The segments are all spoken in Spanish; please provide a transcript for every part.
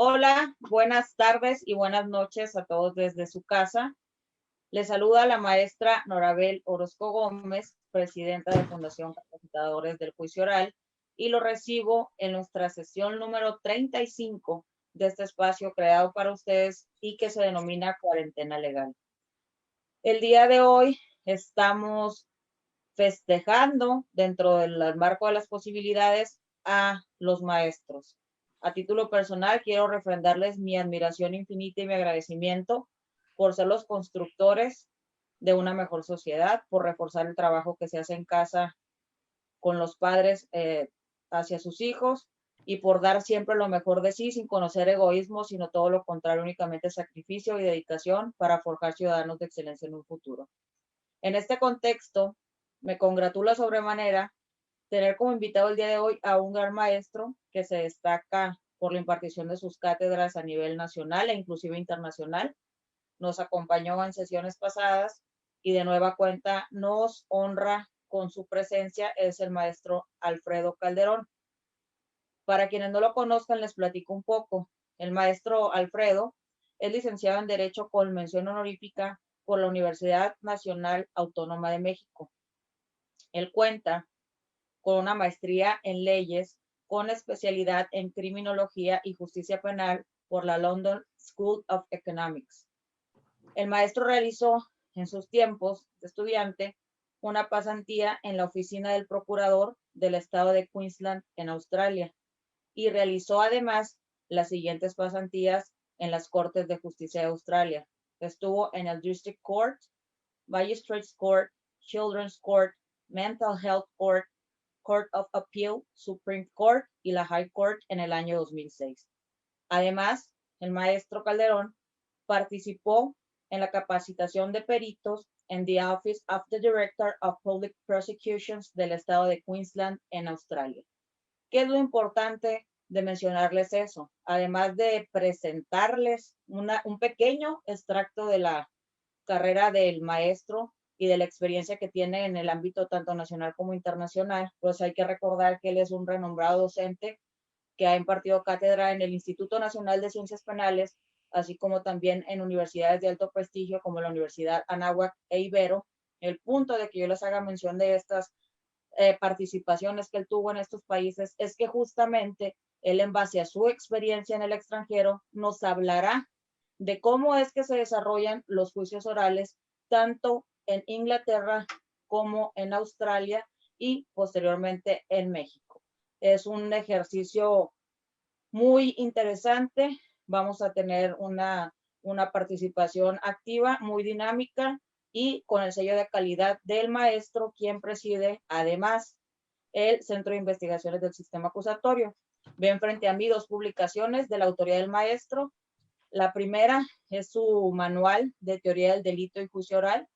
Hola, buenas tardes y buenas noches a todos desde su casa. Les saluda la maestra Norabel Orozco Gómez, presidenta de Fundación Capacitadores del Juicio Oral, y lo recibo en nuestra sesión número 35 de este espacio creado para ustedes y que se denomina Cuarentena Legal. El día de hoy estamos festejando dentro del marco de las posibilidades a los maestros. A título personal, quiero refrendarles mi admiración infinita y mi agradecimiento por ser los constructores de una mejor sociedad, por reforzar el trabajo que se hace en casa con los padres hacia sus hijos y por dar siempre lo mejor de sí sin conocer egoísmo, sino todo lo contrario, únicamente sacrificio y dedicación para forjar ciudadanos de excelencia en un futuro. En este contexto, me congratula sobremanera tener como invitado el día de hoy a un gran maestro que se destaca por la impartición de sus cátedras a nivel nacional e inclusive internacional. Nos acompañó en sesiones pasadas y de nueva cuenta nos honra con su presencia, es el maestro Alfredo Calderón. Para quienes no lo conozcan, les platico un poco. El maestro Alfredo es licenciado en Derecho con mención honorífica por la Universidad Nacional Autónoma de México. Él cuenta con una maestría en leyes con especialidad en criminología y justicia penal por la London School of Economics. El maestro realizó en sus tiempos de estudiante una pasantía en la oficina del procurador del estado de Queensland en Australia y realizó además las siguientes pasantías en las Cortes de Justicia de Australia. Estuvo en el District Court, Magistrates Court, Children's Court, Mental Health Court, Court of Appeal, Supreme Court y la High Court en el año 2006. Además, el maestro Calderón participó en la capacitación de peritos en the Office of the Director of Public Prosecutions del estado de Queensland en Australia. ¿Qué es lo importante de mencionarles eso? Además de presentarles un pequeño extracto de la carrera del maestro y de la experiencia que tiene en el ámbito tanto nacional como internacional, pues hay que recordar que él es un renombrado docente que ha impartido cátedra en el Instituto Nacional de Ciencias Penales, así como también en universidades de alto prestigio como la Universidad Anáhuac e Ibero. El punto de que yo les haga mención de estas participaciones que él tuvo en estos países es que justamente él, en base a su experiencia en el extranjero, nos hablará de cómo es que se desarrollan los juicios orales tanto en Inglaterra como en Australia y posteriormente en México. Es un ejercicio muy interesante. Vamos a tener una participación activa, muy dinámica y con el sello de calidad del maestro, quien preside además el Centro de Investigaciones del Sistema Acusatorio. Ven frente a mí dos publicaciones de la autoría del maestro. La primera es su manual de teoría del delito y juicio oral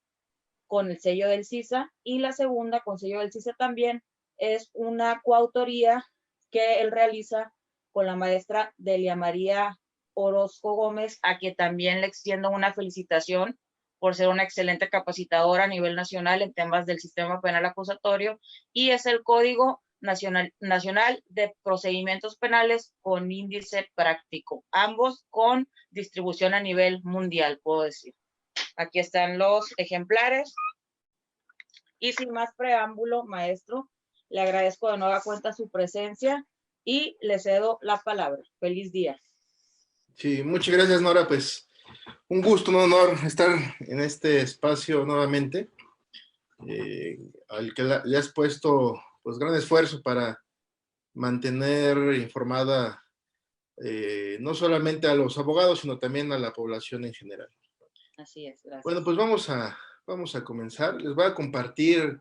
con el sello del CISA, y la segunda con sello del CISA también es una coautoría que él realiza con la maestra Delia María Orozco Gómez, a quien también le extiendo una felicitación por ser una excelente capacitadora a nivel nacional en temas del sistema penal acusatorio, y es el Código Nacional de Procedimientos Penales con índice práctico, ambos con distribución a nivel mundial, puedo decir. Aquí están los ejemplares. Y sin más preámbulo, maestro, le agradezco de nueva cuenta su presencia y le cedo la palabra. Feliz día. Sí, muchas gracias, Nora. Pues un gusto, un honor estar en este espacio nuevamente, al que le has puesto pues gran esfuerzo para mantener informada no solamente a los abogados, sino también a la población en general. Así es, gracias. Bueno, pues vamos a comenzar. Les voy a compartir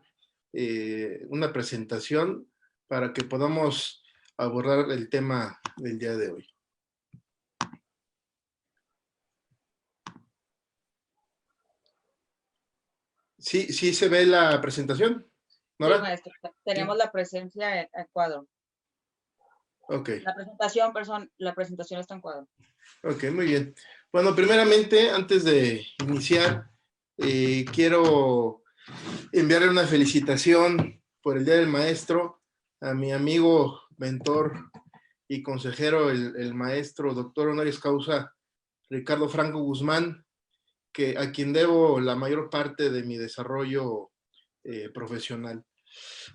una presentación para que podamos abordar el tema del día de hoy. ¿Sí se ve la presentación, Nora? Sí, maestro. Tenemos la presencia en cuadro. Ok. La presentación está en cuadro. Ok, muy bien. Bueno, primeramente, antes de iniciar, quiero enviarle una felicitación por el Día del Maestro a mi amigo, mentor y consejero, el maestro doctor honoris causa Ricardo Franco Guzmán, a quien debo la mayor parte de mi desarrollo profesional.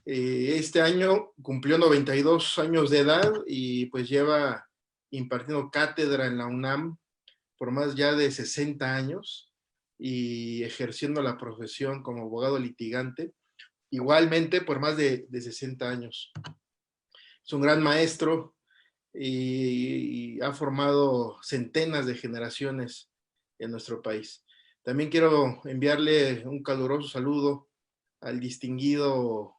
Este año cumplió 92 años de edad y pues lleva impartiendo cátedra en la UNAM por más ya de 60 años y ejerciendo la profesión como abogado litigante, igualmente por más de 60 años. Es un gran maestro y ha formado centenas de generaciones en nuestro país. También quiero enviarle un caluroso saludo al distinguido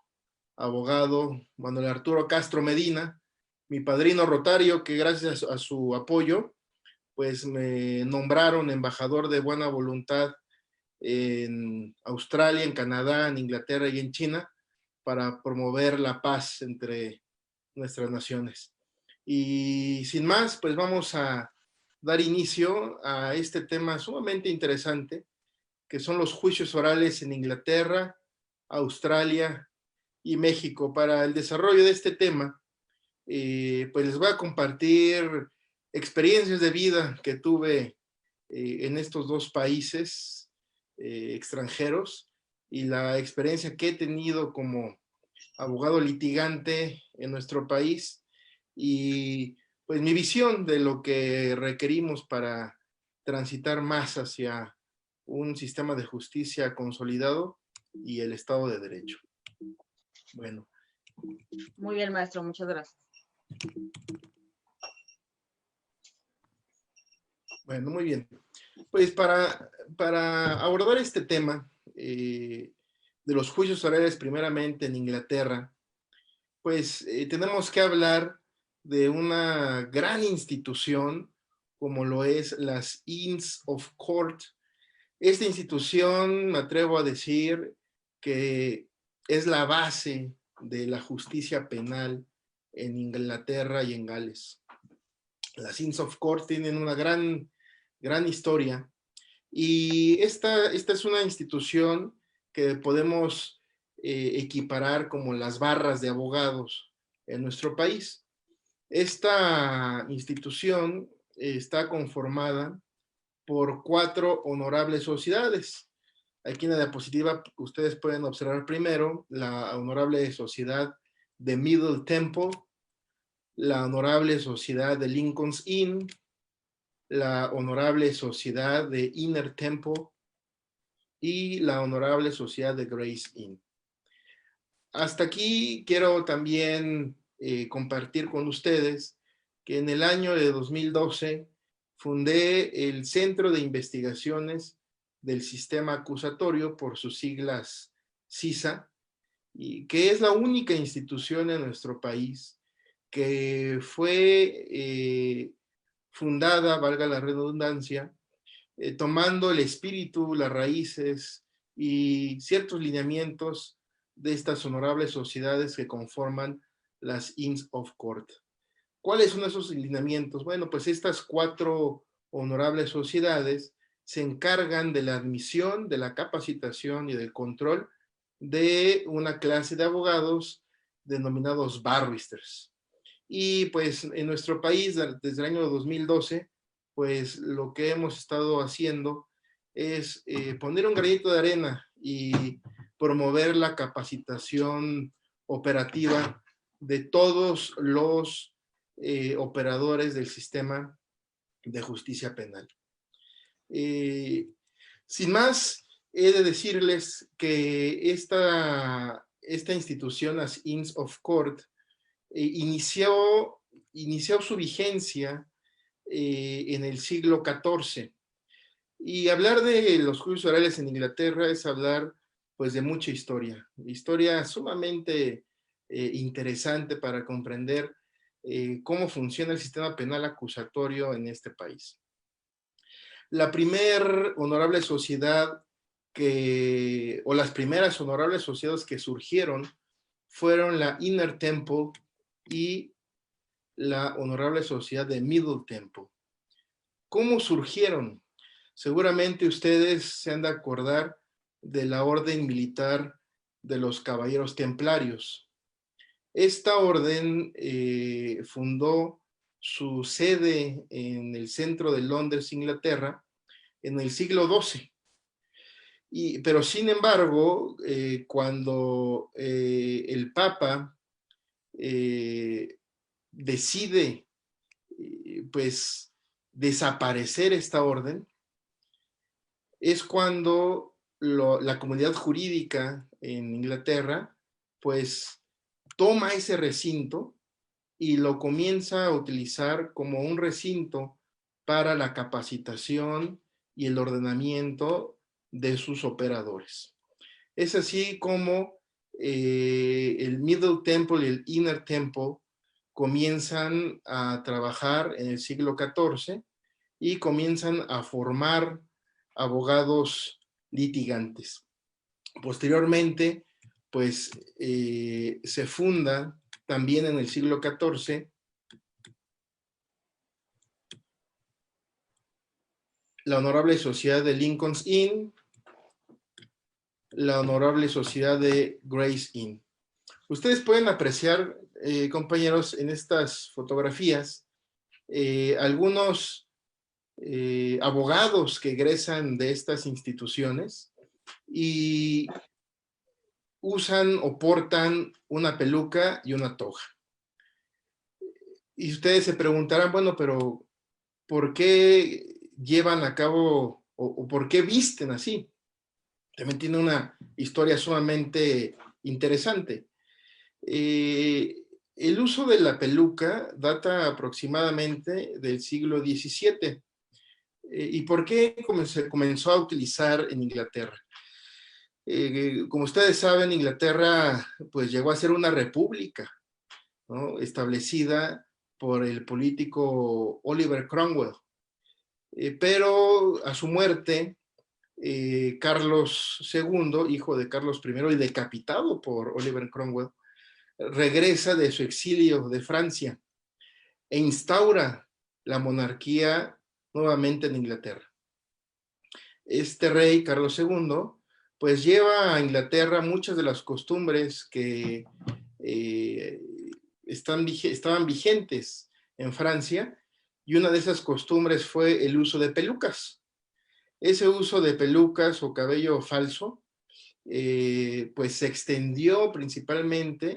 abogado Manuel Arturo Castro Medina, mi padrino rotario, que gracias a su apoyo, pues me nombraron embajador de buena voluntad en Australia, en Canadá, en Inglaterra y en China para promover la paz entre nuestras naciones. Y sin más, pues vamos a dar inicio a este tema sumamente interesante, que son los juicios orales en Inglaterra, Australia y México. Para el desarrollo de este tema, pues les voy a compartir experiencias de vida que tuve en estos dos países extranjeros y la experiencia que he tenido como abogado litigante en nuestro país y pues mi visión de lo que requerimos para transitar más hacia un sistema de justicia consolidado y el Estado de Derecho. Bueno. Muy bien, maestro, muchas gracias. Bueno, muy bien. Pues para abordar este tema de los juicios orales primeramente en Inglaterra, pues tenemos que hablar de una gran institución como lo es las Inns of Court. Esta institución, me atrevo a decir, que es la base de la justicia penal en Inglaterra y en Gales. Las Inns of Court tienen una gran historia y esta es una institución que podemos equiparar como las barras de abogados en nuestro país. Esta institución está conformada por 4 honorables sociedades. Aquí en la diapositiva ustedes pueden observar primero la honorable sociedad de Middle Temple, la honorable sociedad de Lincoln's Inn, la honorable sociedad de Inner Temple y la honorable sociedad de Gray's Inn. Hasta aquí quiero también compartir con ustedes que en el año de 2012 fundé el Centro de Investigaciones del Sistema Acusatorio, por sus siglas CISA, y que es la única institución en nuestro país que fue fundada, valga la redundancia, tomando el espíritu, las raíces y ciertos lineamientos de estas honorables sociedades que conforman las Inns of Court. ¿Cuáles son esos lineamientos? Bueno, pues estas 4 honorables sociedades se encargan de la admisión, de la capacitación y del control de una clase de abogados denominados barristers. Y pues en nuestro país, desde el año 2012, pues lo que hemos estado haciendo es poner un granito de arena y promover la capacitación operativa de todos los operadores del sistema de justicia penal. Sin más, he de decirles que esta institución, las Inns of Court, inició su vigencia en el siglo XIV. Y hablar de los juicios orales en Inglaterra es hablar pues de mucha historia sumamente interesante para comprender cómo funciona el sistema penal acusatorio en este país. La primer honorable sociedad o las primeras honorables sociedades que surgieron fueron la Inner Temple y la honorable sociedad de Middle Temple. ¿Cómo surgieron? Seguramente ustedes se han de acordar de la orden militar de los caballeros templarios. Esta orden fundó su sede en el centro de Londres, Inglaterra, en el siglo XII. Pero sin embargo, cuando el Papa decide pues desaparecer esta orden, es cuando la comunidad jurídica en Inglaterra pues toma ese recinto y lo comienza a utilizar como un recinto para la capacitación y el ordenamiento de sus operadores. Es así como el Middle Temple y el Inner Temple comienzan a trabajar en el siglo XIV y comienzan a formar abogados litigantes. Posteriormente, pues se funda también en el siglo XIV la Honorable Sociedad de Lincoln's Inn, la Honorable Sociedad de Gray's Inn. Ustedes pueden apreciar, compañeros, en estas fotografías, algunos abogados que egresan de estas instituciones y usan o portan una peluca y una toga. Y ustedes se preguntarán, bueno, pero ¿por qué llevan a cabo o por qué visten así? También tiene una historia sumamente interesante. El uso de la peluca data aproximadamente del siglo XVII. ¿Y por qué se comenzó a utilizar en Inglaterra? Como ustedes saben, Inglaterra pues llegó a ser una república, ¿no? Establecida por el político Oliver Cromwell. Pero a su muerte, Carlos II, hijo de Carlos I y decapitado por Oliver Cromwell, regresa de su exilio de Francia e instaura la monarquía nuevamente en Inglaterra. Este rey, Carlos II, pues lleva a Inglaterra muchas de las costumbres que estaban vigentes en Francia, y una de esas costumbres fue el uso de pelucas. Ese uso de pelucas o cabello falso, pues se extendió principalmente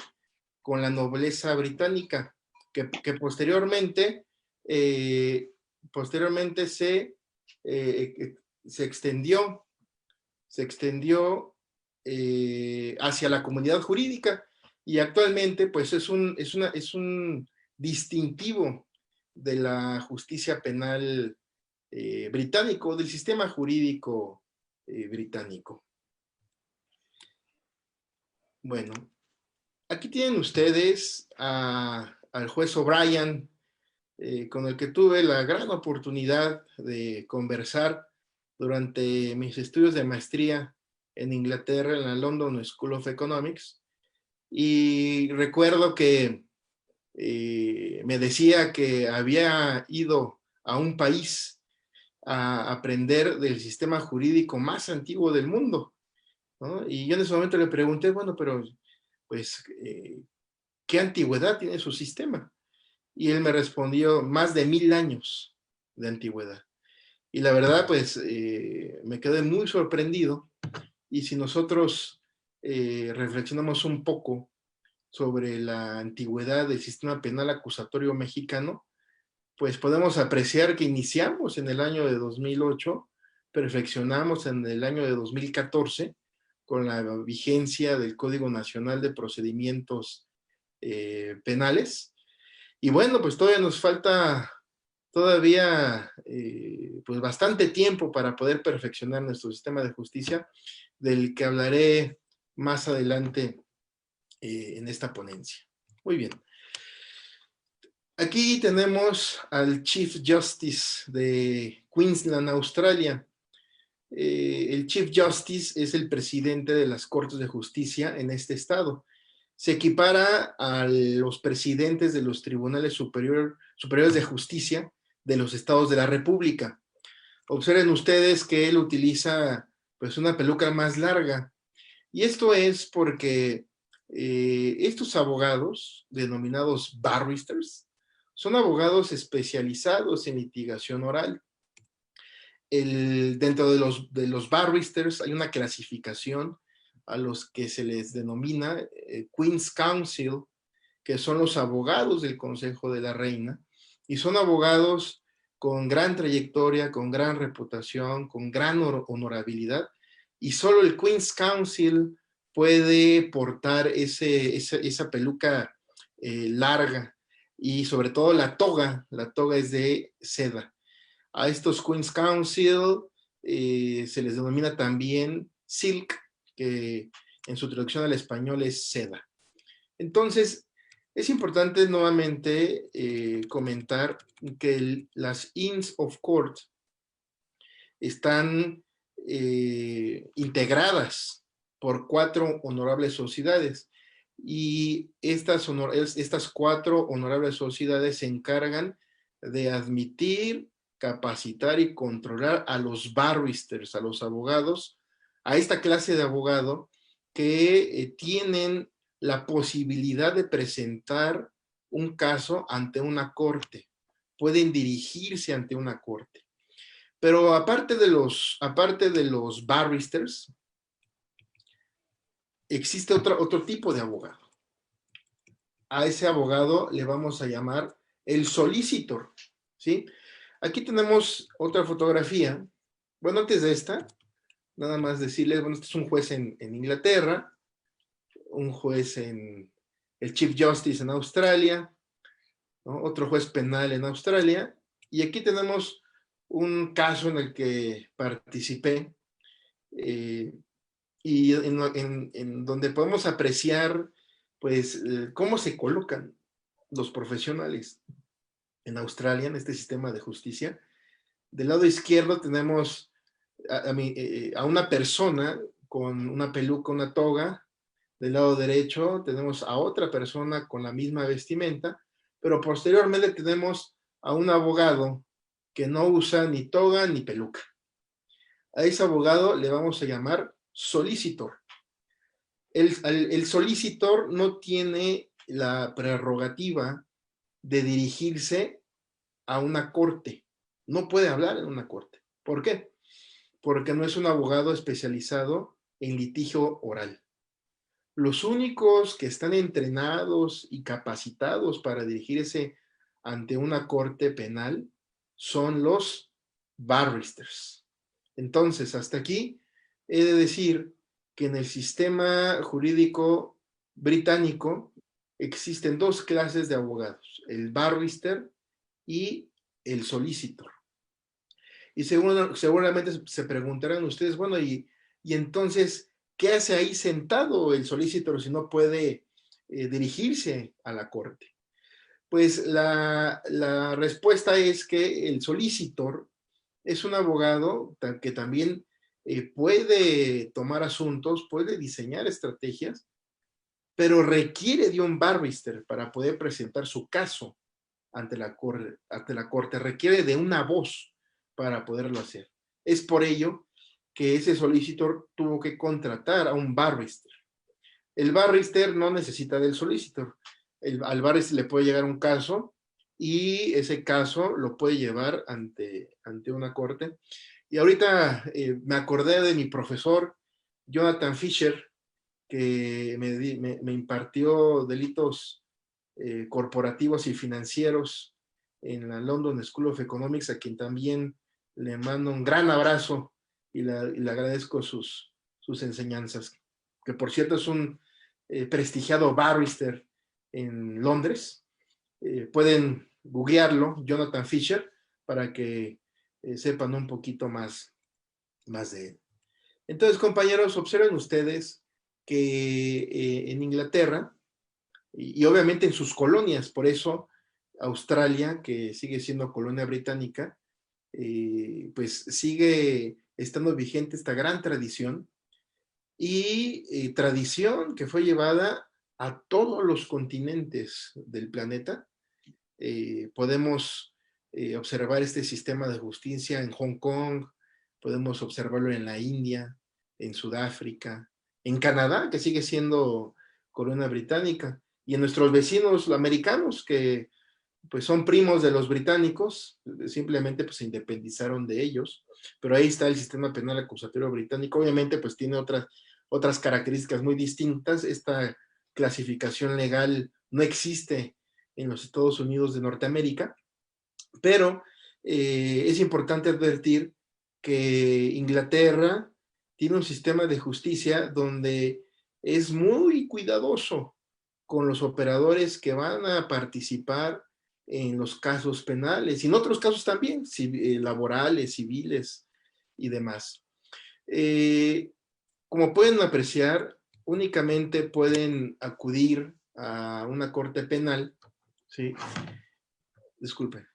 con la nobleza británica, que posteriormente se extendió hacia la comunidad jurídica, y actualmente pues es un distintivo de la justicia penal británico, del sistema jurídico británico. Bueno, aquí tienen ustedes al juez O'Brien, con el que tuve la gran oportunidad de conversar durante mis estudios de maestría en Inglaterra, en la London School of Economics, y recuerdo que me decía que había ido a un país a aprender del sistema jurídico más antiguo del mundo, ¿no? Y yo en ese momento le pregunté, bueno, pero pues, ¿qué antigüedad tiene su sistema? Y él me respondió, más de 1000 años de antigüedad. Y la verdad, pues, me quedé muy sorprendido. Y si nosotros reflexionamos un poco sobre la antigüedad del sistema penal acusatorio mexicano, pues podemos apreciar que iniciamos en el año de 2008, perfeccionamos en el año de 2014 con la vigencia del Código Nacional de Procedimientos Penales. Y bueno, pues todavía nos falta pues bastante tiempo para poder perfeccionar nuestro sistema de justicia, del que hablaré más adelante en esta ponencia. Muy bien. Aquí tenemos al Chief Justice de Queensland, Australia. El Chief Justice es el presidente de las Cortes de Justicia en este estado. Se equipara a los presidentes de los tribunales superiores de justicia de los estados de la República. Observen ustedes que él utiliza pues una peluca más larga, y esto es porque Estos abogados, denominados barristers, son abogados especializados en litigación oral. Dentro de los barristers hay una clasificación a los que se les denomina Queen's Counsel, que son los abogados del Consejo de la Reina, y son abogados con gran trayectoria, con gran reputación, con gran honorabilidad, y solo el Queen's Counsel puede portar esa peluca larga, y sobre todo la toga es de seda. A estos Queen's Counsel se les denomina también silk, que en su traducción al español es seda. Entonces, es importante nuevamente comentar que las Inns of Court están integradas por 4 honorables sociedades, y estas 4 honorables sociedades se encargan de admitir, capacitar y controlar a los barristers, a los abogados, a esta clase de abogado que tienen la posibilidad de presentar un caso ante una corte, pueden dirigirse ante una corte. Pero aparte de los barristers, existe otro tipo de abogado. A ese abogado le vamos a llamar el solicitor, ¿sí? Aquí tenemos otra fotografía. Bueno, antes de esta, nada más decirles, bueno, este es un juez en Inglaterra, un juez el Chief Justice en Australia, ¿no? Otro juez penal en Australia, y aquí tenemos un caso en el que participé, y en donde podemos apreciar, pues, cómo se colocan los profesionales en Australia, en este sistema de justicia. Del lado izquierdo tenemos a una persona con una peluca, una toga. Del lado derecho tenemos a otra persona con la misma vestimenta, pero posteriormente tenemos a un abogado que no usa ni toga ni peluca. A ese abogado le vamos a llamar solicitor. El solicitor no tiene la prerrogativa de dirigirse a una corte. No puede hablar en una corte. ¿Por qué? Porque no es un abogado especializado en litigio oral. Los únicos que están entrenados y capacitados para dirigirse ante una corte penal son los barristers. Entonces, hasta aquí he de decir que en el sistema jurídico británico existen 2 clases de abogados, el barrister y el solicitor. Y seguramente se preguntarán ustedes, bueno, y entonces, ¿qué hace ahí sentado el solicitor si no puede dirigirse a la corte? Pues la respuesta es que el solicitor es un abogado que también puede tomar asuntos, puede diseñar estrategias, pero requiere de un barrister para poder presentar su caso ante la corte, requiere de una voz para poderlo hacer. Es por ello que ese solicitor tuvo que contratar a un barrister. El barrister no necesita del solicitor. Al barrister le puede llegar un caso y ese caso lo puede llevar ante una corte. Y ahorita me acordé de mi profesor, Jonathan Fisher, que me impartió delitos corporativos y financieros en la London School of Economics, a quien también le mando un gran abrazo y le agradezco sus enseñanzas, que por cierto es un prestigiado barrister en Londres. Pueden googlearlo, Jonathan Fisher, para que sepan un poquito más de él. Entonces, compañeros, observen ustedes que en Inglaterra, y obviamente en sus colonias, por eso Australia, que sigue siendo colonia británica, pues sigue estando vigente esta gran tradición, y tradición que fue llevada a todos los continentes del planeta. Podemos observar este sistema de justicia en Hong Kong, podemos observarlo en la India, en Sudáfrica, en Canadá, que sigue siendo corona británica. Y en nuestros vecinos americanos, que pues son primos de los británicos, simplemente pues se independizaron de ellos, pero ahí está el sistema penal acusatorio británico. Obviamente pues tiene otras características muy distintas. Esta clasificación legal no existe en los Estados Unidos de Norteamérica, pero es importante advertir que Inglaterra tiene un sistema de justicia donde es muy cuidadoso con los operadores que van a participar en los casos penales y en otros casos también, laborales, civiles y demás. Como pueden apreciar, únicamente pueden acudir a una corte penal, ¿sí? Disculpen.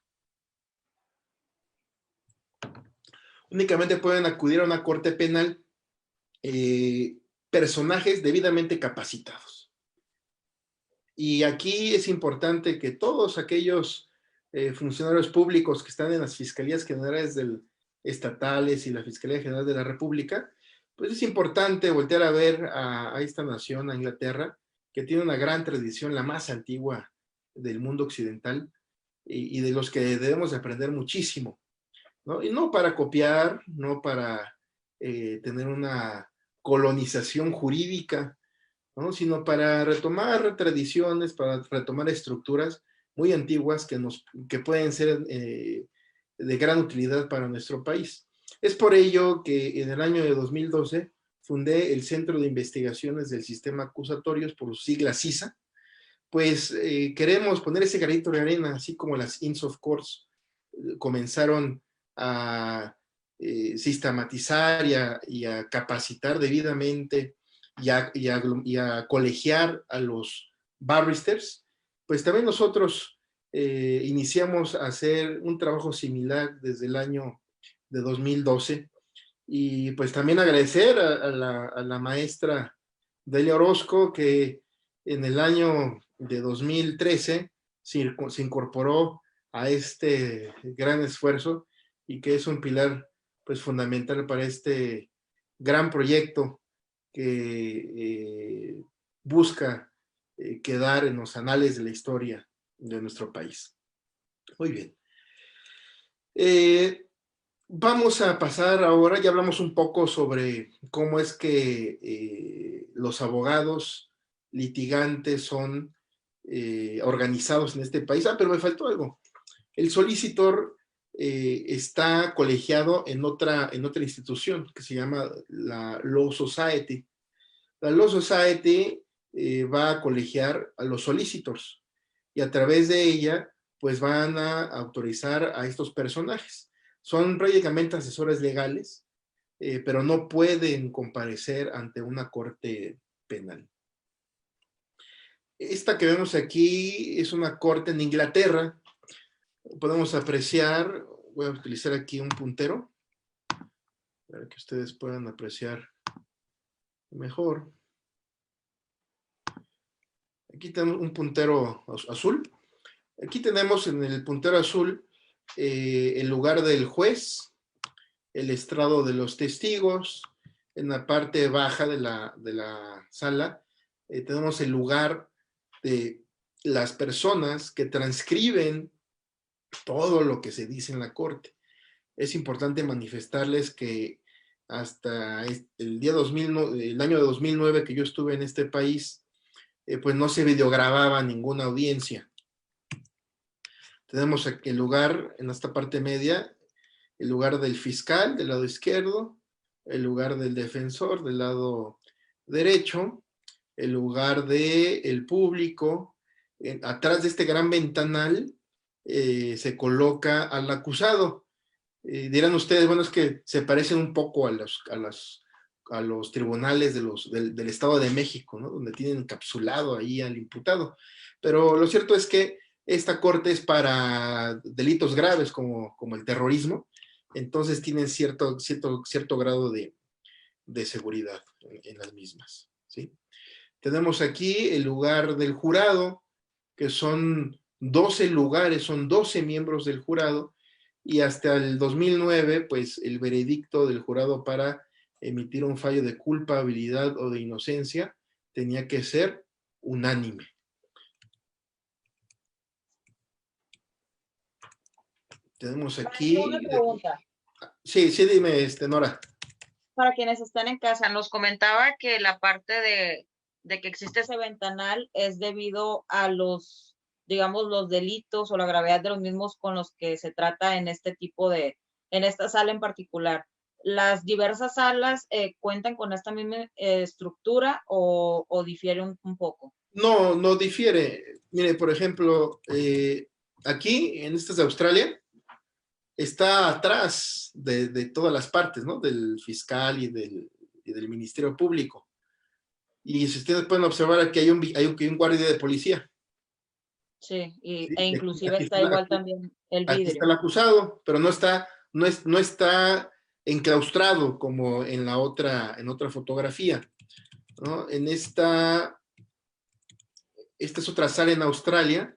Únicamente pueden acudir a una corte penal personajes debidamente capacitados. Y aquí es importante que todos aquellos funcionarios públicos que están en las fiscalías generales estatales y la Fiscalía General de la República, pues es importante voltear a ver a esta nación, a Inglaterra, que tiene una gran tradición, la más antigua del mundo occidental, y de los que debemos de aprender muchísimo, ¿no? Y no para copiar, no para tener una colonización jurídica, ¿no? Sino para retomar tradiciones, para retomar estructuras muy antiguas que pueden ser de gran utilidad para nuestro país. Es por ello que en el año de 2012 fundé el Centro de Investigaciones del Sistema Acusatorios, por sus siglas CISA, pues queremos poner ese granito de arena, así como las Inns of Courts comenzaron a sistematizar y a capacitar debidamente y a colegiar a los barristers, pues también nosotros iniciamos a hacer un trabajo similar desde el año de 2012, y pues también agradecer a la maestra Delia Orozco, que en el año de 2013 se incorporó a este gran esfuerzo y que es un pilar pues fundamental para este gran proyecto que busca quedar en los anales de la historia de nuestro país. Muy bien. Vamos a pasar ahora, ya hablamos un poco sobre cómo es que los abogados litigantes son organizados en este país. Pero me faltó algo. El solicitor está colegiado en otra institución que se llama la Law Society. La Law Society va a colegiar a los solicitors y a través de ella pues van a autorizar a estos personajes. Son prácticamente asesores legales, pero no pueden comparecer ante una corte penal. Esta que vemos aquí es una corte en Inglaterra. Podemos apreciar, voy a utilizar aquí un puntero para que ustedes puedan apreciar mejor. Aquí tenemos un puntero azul. Aquí tenemos en el puntero azul el lugar del juez, el estrado de los testigos. En la parte baja de la sala tenemos el lugar de las personas que transcriben todo lo que se dice en la corte. Es importante manifestarles que hasta el año de 2009 que yo estuve en este país, pues no se videogrababa ninguna audiencia. Tenemos aquí el lugar, en esta parte media, el lugar del fiscal del lado izquierdo, el lugar del defensor del lado derecho, el lugar del público. Atrás de este gran ventanal se coloca al acusado. Dirán ustedes, bueno, es que se parecen un poco a los tribunales del Estado de México, ¿no? Donde tienen encapsulado ahí al imputado. Pero lo cierto es que esta corte es para delitos graves como el terrorismo, entonces tienen cierto grado de seguridad en las mismas, ¿sí? Tenemos aquí el lugar del jurado, que son 12 lugares, son 12 miembros del jurado, y hasta el 2009, pues el veredicto del jurado para emitir un fallo de culpabilidad o de inocencia tenía que ser unánime. Tenemos aquí... Una pregunta. Sí, dime, Nora. Para quienes están en casa, nos comentaba que la parte de que existe ese ventanal es debido a los, digamos, los delitos o la gravedad de los mismos con los que se trata en este tipo en esta sala en particular. ¿Las diversas salas cuentan con esta misma estructura o difiere un poco? No, no difiere. Mire, por ejemplo, aquí, en estas de Australia, está atrás de todas las partes, ¿no? Del fiscal y del Ministerio Público. Y si ustedes pueden observar, aquí hay un guardia de policía. Sí, ¿Sí? e inclusive está igual también el Aquí está vidrio. el acusado, pero no está enclaustrado como en otra fotografía, ¿no? Esta es otra sala en Australia.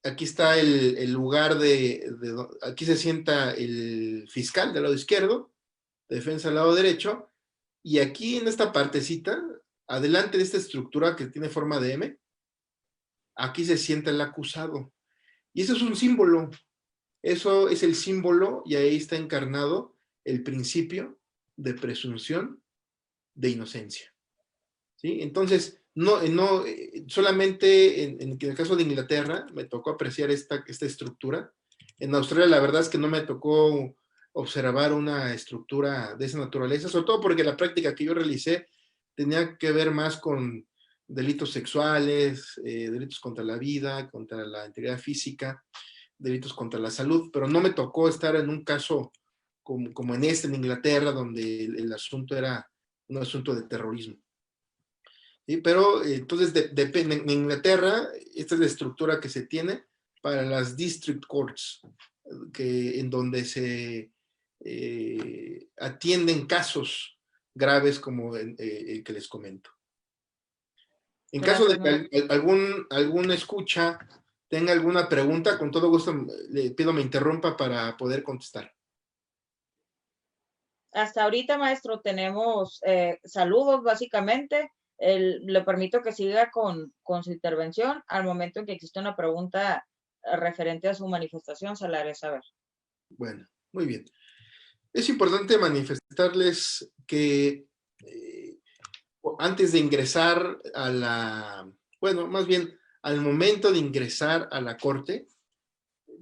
Aquí está el lugar aquí se sienta el fiscal del lado izquierdo, defensa al lado derecho, y aquí en esta partecita, adelante de esta estructura que tiene forma de M, aquí se sienta el acusado. Y eso es un símbolo. Eso es el símbolo y ahí está encarnado el principio de presunción de inocencia. ¿Sí? Entonces, solamente en el caso de Inglaterra me tocó apreciar esta estructura. En Australia la verdad es que no me tocó observar una estructura de esa naturaleza, sobre todo porque la práctica que yo realicé tenía que ver más con delitos sexuales, delitos contra la vida, contra la integridad física, delitos contra la salud, pero no me tocó estar en un caso como en en Inglaterra, donde el asunto era un asunto de terrorismo. ¿Sí? Pero entonces depende, en Inglaterra, esta es la estructura que se tiene para las district courts, en donde se atienden casos graves como el que les comento. En caso de que algún escucha tenga alguna pregunta, con todo gusto le pido me interrumpa para poder contestar. Hasta ahorita, maestro, tenemos saludos básicamente. Le permito que siga con su intervención. Al momento en que existe una pregunta referente a su manifestación, se la haré saber. Bueno, muy bien. Es importante manifestarles que antes de ingresar bueno, más bien al momento de ingresar a la corte,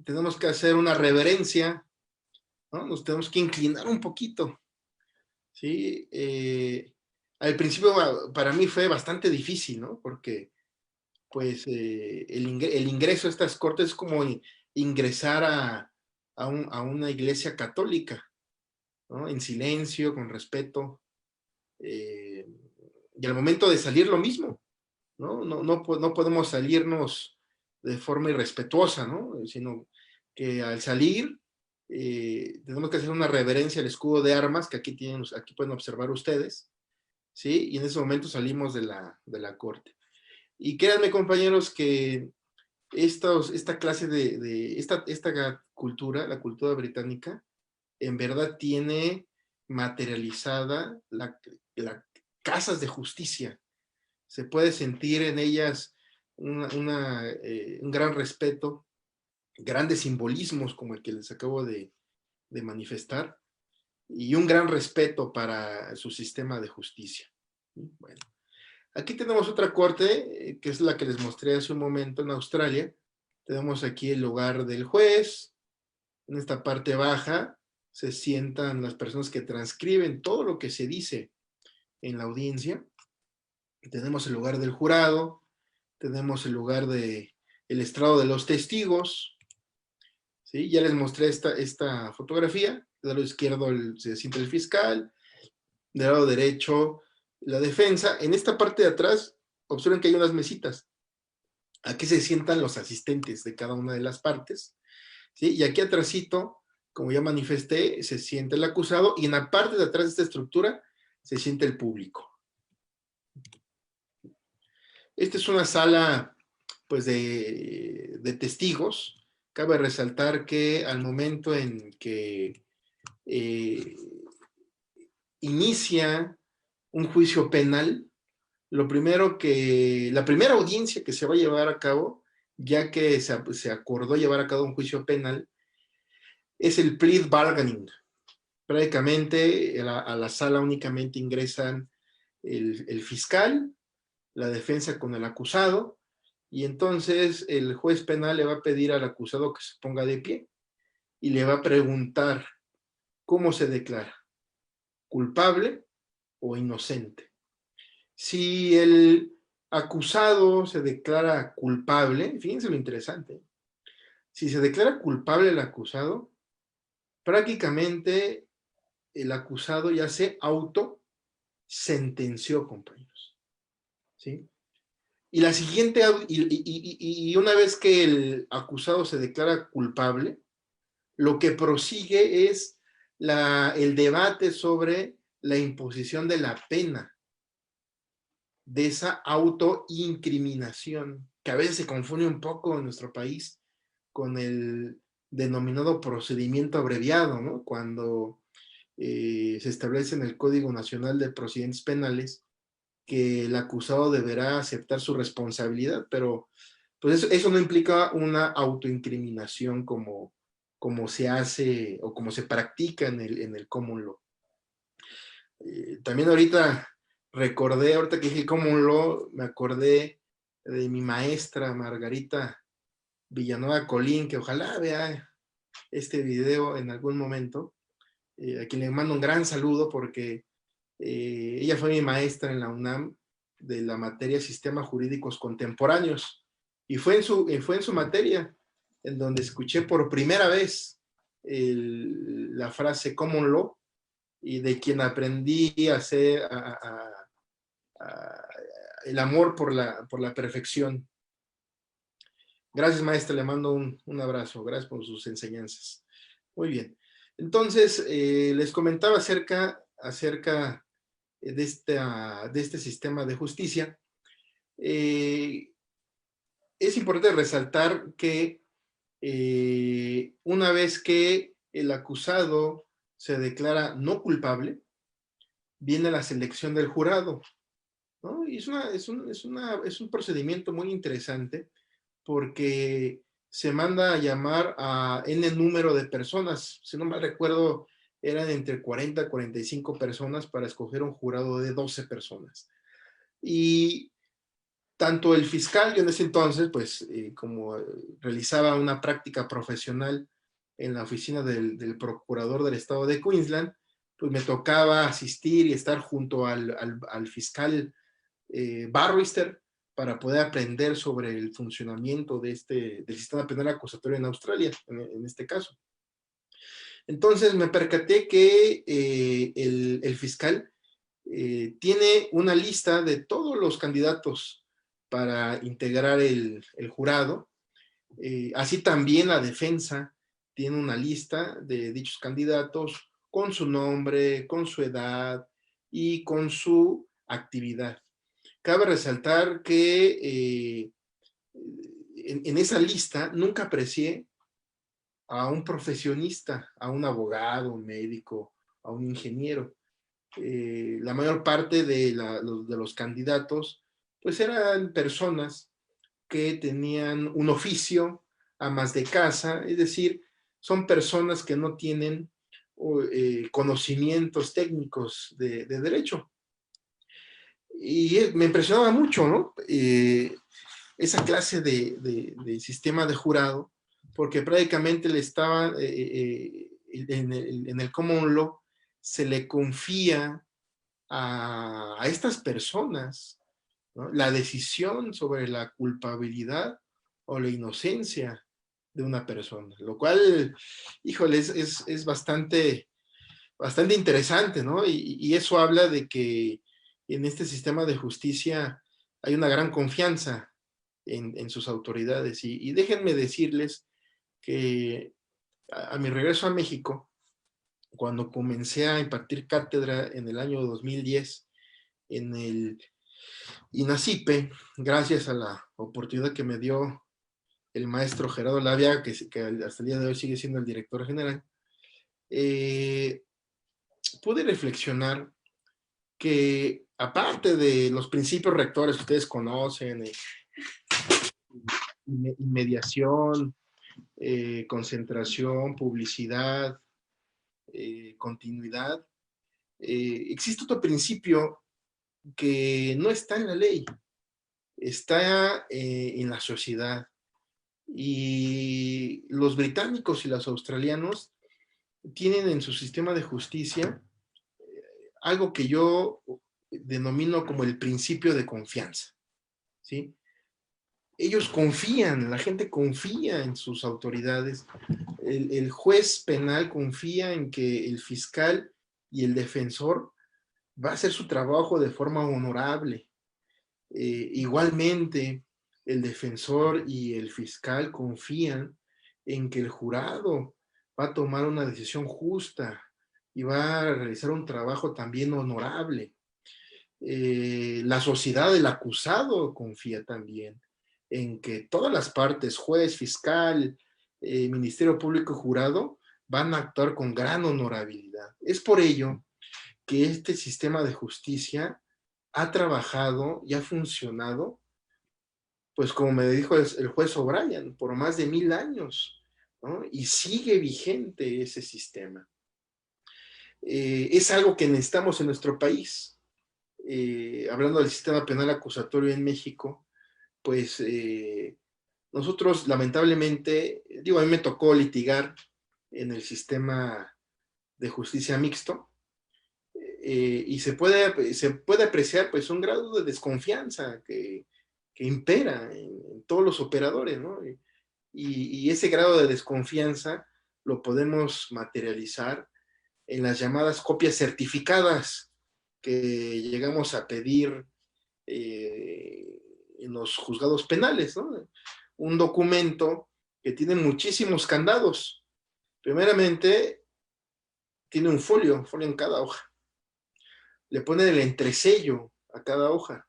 tenemos que hacer una reverencia, ¿no? Nos tenemos que inclinar un poquito, ¿sí? Al principio para mí fue bastante difícil, ¿no? Porque pues el ingreso a estas cortes es como ingresar a una iglesia católica, ¿no? En silencio, con respeto, y al momento de salir lo mismo, ¿no? No podemos salirnos de forma irrespetuosa, ¿no? Sino que al salir tenemos que hacer una reverencia al escudo de armas que aquí pueden observar ustedes, ¿sí? Y en ese momento salimos de la corte. Y créanme, compañeros, que esta clase esta cultura, la cultura británica, en verdad tiene materializada las casas de justicia. Se puede sentir en ellas un gran respeto, grandes simbolismos como el que les acabo de manifestar, y un gran respeto para su sistema de justicia. Bueno, aquí tenemos otra corte, que es la que les mostré hace un momento en Australia. Tenemos aquí el lugar del juez. En esta parte baja se sientan las personas que transcriben todo lo que se dice en la audiencia. Tenemos el lugar del jurado, tenemos el lugar del estrado de los testigos, ¿sí? Ya les mostré esta fotografía. Del lado izquierdo se sienta el fiscal, del lado derecho la defensa. En esta parte de atrás, observen que hay unas mesitas. Aquí se sientan los asistentes de cada una de las partes, ¿sí? Y aquí atrásito, como ya manifesté, se siente el acusado, y en la parte de atrás de esta estructura se siente el público. Esta es una sala, pues, de testigos. Cabe resaltar que al momento en que inicia un juicio penal, lo primero la primera audiencia que se va a llevar a cabo, ya que se acordó llevar a cabo un juicio penal, es el plea bargaining. Prácticamente a la sala únicamente ingresan el fiscal, la defensa con el acusado, y entonces el juez penal le va a pedir al acusado que se ponga de pie y le va a preguntar cómo se declara, culpable o inocente. Si el acusado se declara culpable, fíjense lo interesante, si se declara culpable el acusado, prácticamente el acusado ya se autosentenció, compañeros. ¿Sí? Y la siguiente, y una vez que el acusado se declara culpable, lo que prosigue es el debate sobre la imposición de la pena, de esa autoincriminación, que a veces se confunde un poco en nuestro país con el denominado procedimiento abreviado, ¿no? Cuando se establece en el Código Nacional de Procedimientos Penales que el acusado deberá aceptar su responsabilidad, pero pues eso no implica una autoincriminación como se hace o como se practica en el common law. También ahorita ahorita que dije common law, me acordé de mi maestra Margarita Villanueva Colín, que ojalá vea este video en algún momento, a quien le mando un gran saludo porque ella fue mi maestra en la UNAM de la materia Sistemas Jurídicos Contemporáneos, y fue en su materia en donde escuché por primera vez la frase common law, y de quien aprendí a hacer el amor por la perfección. Gracias, maestra, le mando un abrazo, gracias por sus enseñanzas. Muy bien, entonces les comentaba acerca de este sistema de justicia. Es importante resaltar que una vez que el acusado se declara no culpable, viene la selección del jurado, ¿no? Y es un procedimiento muy interesante porque se manda a llamar a N número de personas. Si no mal recuerdo, eran entre 40 y 45 personas para escoger un jurado de 12 personas. Y tanto el fiscal, yo en ese entonces, pues, como realizaba una práctica profesional en la oficina del procurador del estado de Queensland, pues me tocaba asistir y estar junto al fiscal Barrister para poder aprender sobre el funcionamiento del sistema penal acusatorio en Australia, en este caso. Entonces me percaté que el fiscal tiene una lista de todos los candidatos para integrar el jurado. Así también la defensa tiene una lista de dichos candidatos con su nombre, con su edad y con su actividad. Cabe resaltar que en esa lista nunca aprecié a un profesionista, a un abogado, un médico, a un ingeniero. La mayor parte de los candidatos pues eran personas que tenían un oficio, amas de casa, es decir, son personas que no tienen conocimientos técnicos de derecho. Y me impresionaba mucho, ¿no? Esa clase de sistema de jurado, porque prácticamente le estaba, en el common law, se le confía a estas personas, ¿no?, la decisión sobre la culpabilidad o la inocencia de una persona, lo cual, híjole, es bastante interesante, ¿no? Y eso habla de que en este sistema de justicia hay una gran confianza en sus autoridades. Y déjenme decirles que a mi regreso a México, cuando comencé a impartir cátedra en el año 2010 en el INACIPE, gracias a la oportunidad que me dio el maestro Gerardo Labia, que hasta el día de hoy sigue siendo el director general, pude reflexionar que aparte de los principios rectores que ustedes conocen, inmediación, concentración, publicidad, continuidad, existe otro principio que no está en la ley, está en la sociedad. Y los británicos y los australianos tienen en su sistema de justicia algo que yo denomino como el principio de confianza, ¿sí? Ellos confían, la gente confía en sus autoridades, el juez penal confía en que el fiscal y el defensor va a hacer su trabajo de forma honorable. Igualmente, el defensor y el fiscal confían en que el jurado va a tomar una decisión justa y va a realizar un trabajo también honorable. La sociedad del acusado confía también en que todas las partes, juez, fiscal, Ministerio Público y jurado, van a actuar con gran honorabilidad. Es por ello que este sistema de justicia ha trabajado y ha funcionado, pues como me dijo el juez O'Brien, por más de 1000 años, ¿no? Y sigue vigente ese sistema. Es algo que necesitamos en nuestro país. Hablando del sistema penal acusatorio en México, pues nosotros lamentablemente, digo, a mí me tocó litigar en el sistema de justicia mixto, y se puede apreciar pues un grado de desconfianza que impera en todos los operadores, ¿no? Y ese grado de desconfianza lo podemos materializar en las llamadas copias certificadas que llegamos a pedir en los juzgados penales, ¿no? Un documento que tiene muchísimos candados. Primeramente, tiene un folio en cada hoja. Le ponen el entresello a cada hoja.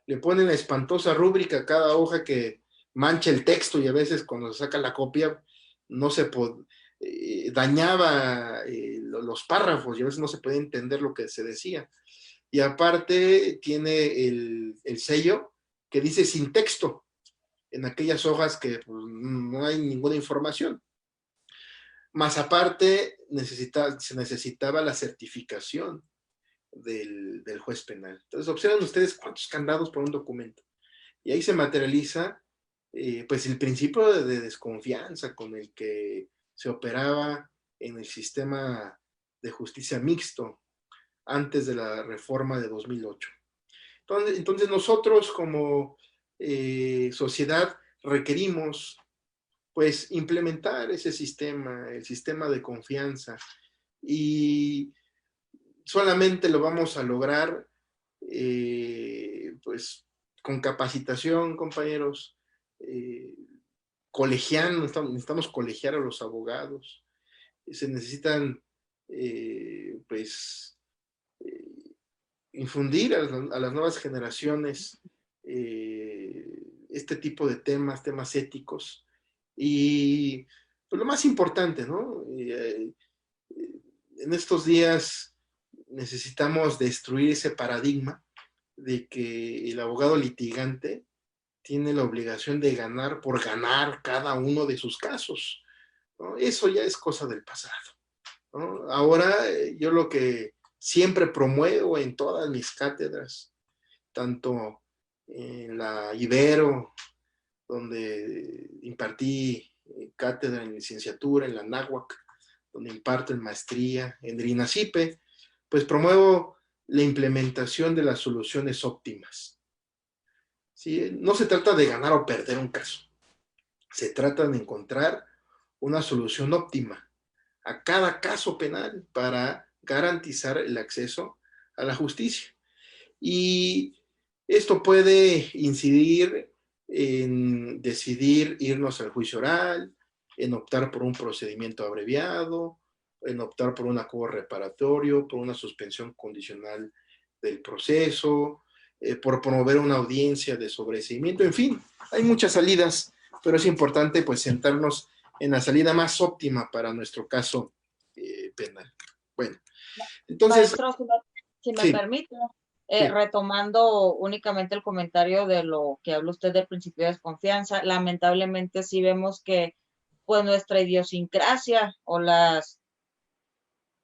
Le ponen la espantosa rúbrica a cada hoja que mancha el texto, y a veces cuando se saca la copia no se dañaba los párrafos, y a veces no se podía entender lo que se decía. Y aparte tiene el sello que dice sin texto en aquellas hojas que pues, no hay ninguna información. Más aparte se necesitaba la certificación del juez penal. Entonces observen ustedes cuántos candados por un documento. Y ahí se materializa pues el principio de desconfianza con el que se operaba en el sistema de justicia mixto antes de la reforma de 2008. Entonces nosotros como sociedad requerimos pues implementar ese sistema, el sistema de confianza, y solamente lo vamos a lograr pues con capacitación, compañeros, colegiando, necesitamos colegiar a los abogados, se necesitan pues infundir a las nuevas generaciones este tipo de temas éticos, y pues lo más importante, ¿no? En estos días necesitamos destruir ese paradigma de que el abogado litigante tiene la obligación de ganar por ganar cada uno de sus casos, ¿no? Eso ya es cosa del pasado, ¿no? Ahora yo lo que siempre promuevo en todas mis cátedras, tanto en la Ibero, donde impartí cátedra en licenciatura, en la Náhuac, donde imparto en maestría, en el INACIPE, pues promuevo la implementación de las soluciones óptimas. ¿Sí? No se trata de ganar o perder un caso, se trata de encontrar una solución óptima a cada caso penal para garantizar el acceso a la justicia. Y esto puede incidir en decidir irnos al juicio oral, en optar por un procedimiento abreviado, en optar por un acuerdo reparatorio, por una suspensión condicional del proceso, por promover una audiencia de sobreseimiento. En fin, hay muchas salidas, pero es importante pues centrarnos en la salida más óptima para nuestro caso penal. Bueno, entonces... Maestro, si me Sí, permite, Sí. Retomando únicamente el comentario de lo que habló usted del principio de desconfianza, lamentablemente sí vemos que pues nuestra idiosincrasia o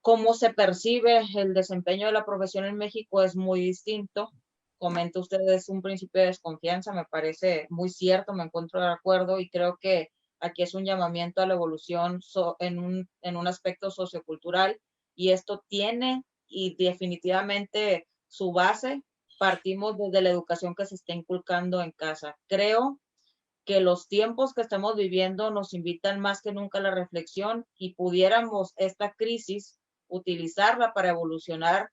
cómo se percibe el desempeño de la profesión en México es muy distinto. Comenta usted, es un principio de desconfianza, me parece muy cierto, me encuentro de acuerdo y creo que aquí es un llamamiento a la evolución en un aspecto sociocultural y esto tiene y definitivamente su base, partimos desde la educación que se está inculcando en casa. Creo que los tiempos que estamos viviendo nos invitan más que nunca a la reflexión y pudiéramos esta crisis utilizarla para evolucionar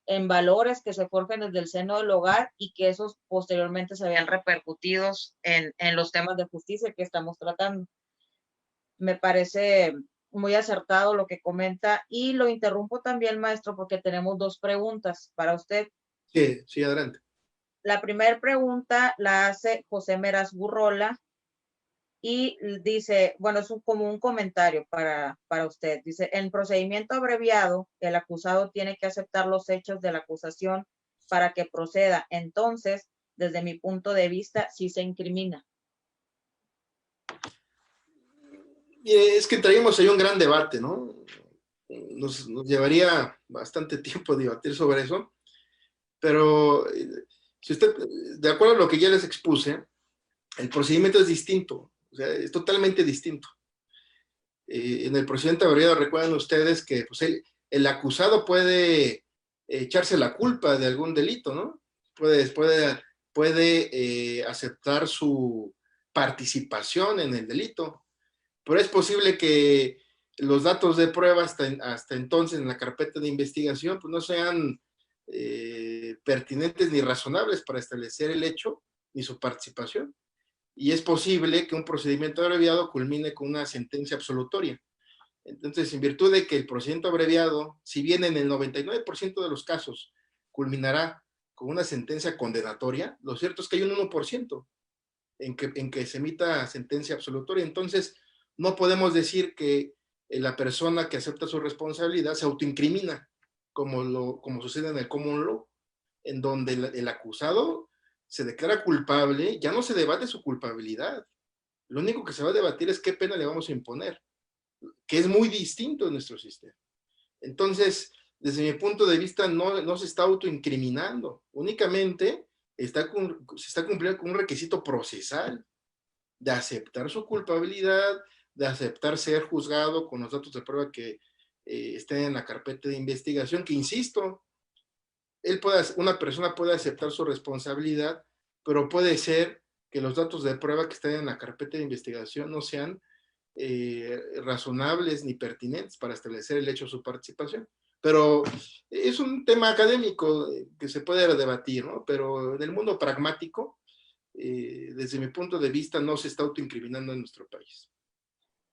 en valores que se forjen desde el seno del hogar y que esos posteriormente se vean repercutidos en los temas de justicia que estamos tratando. Me parece muy acertado lo que comenta y lo interrumpo también, maestro, porque tenemos dos preguntas para usted. Sí, sí, adelante. La primera pregunta la hace José Meras Gurrola y dice, bueno, es como un comentario para usted. Dice, en procedimiento abreviado, el acusado tiene que aceptar los hechos de la acusación para que proceda. Entonces, desde mi punto de vista, sí se incrimina. Es que traíamos ahí un gran debate, ¿no? Nos llevaría bastante tiempo debatir sobre eso, pero si usted, de acuerdo a lo que ya les expuse, el procedimiento es distinto, o sea, es totalmente distinto. En el procedimiento abreviado, recuerden ustedes que pues, el acusado puede echarse la culpa de algún delito, ¿no? Puede aceptar su participación en el delito, pero es posible que los datos de prueba hasta entonces en la carpeta de investigación pues no sean pertinentes ni razonables para establecer el hecho ni su participación. Y es posible que un procedimiento abreviado culmine con una sentencia absolutoria. Entonces, en virtud de que el procedimiento abreviado, si bien en el 99% de los casos culminará con una sentencia condenatoria, lo cierto es que hay un 1% en que se emita sentencia absolutoria. Entonces, no podemos decir que la persona que acepta su responsabilidad se autoincrimina, como sucede en el common law, en donde el acusado se declara culpable, ya no se debate su culpabilidad. Lo único que se va a debatir es qué pena le vamos a imponer, que es muy distinto en nuestro sistema. Entonces, desde mi punto de vista, no se está autoincriminando, únicamente se está cumpliendo con un requisito procesal de aceptar su culpabilidad, de aceptar ser juzgado con los datos de prueba que estén en la carpeta de investigación, que insisto, una persona puede aceptar su responsabilidad, pero puede ser que los datos de prueba que estén en la carpeta de investigación no sean razonables ni pertinentes para establecer el hecho de su participación. Pero es un tema académico que se puede debatir, ¿no? Pero en el mundo pragmático, desde mi punto de vista, no se está autoincriminando en nuestro país.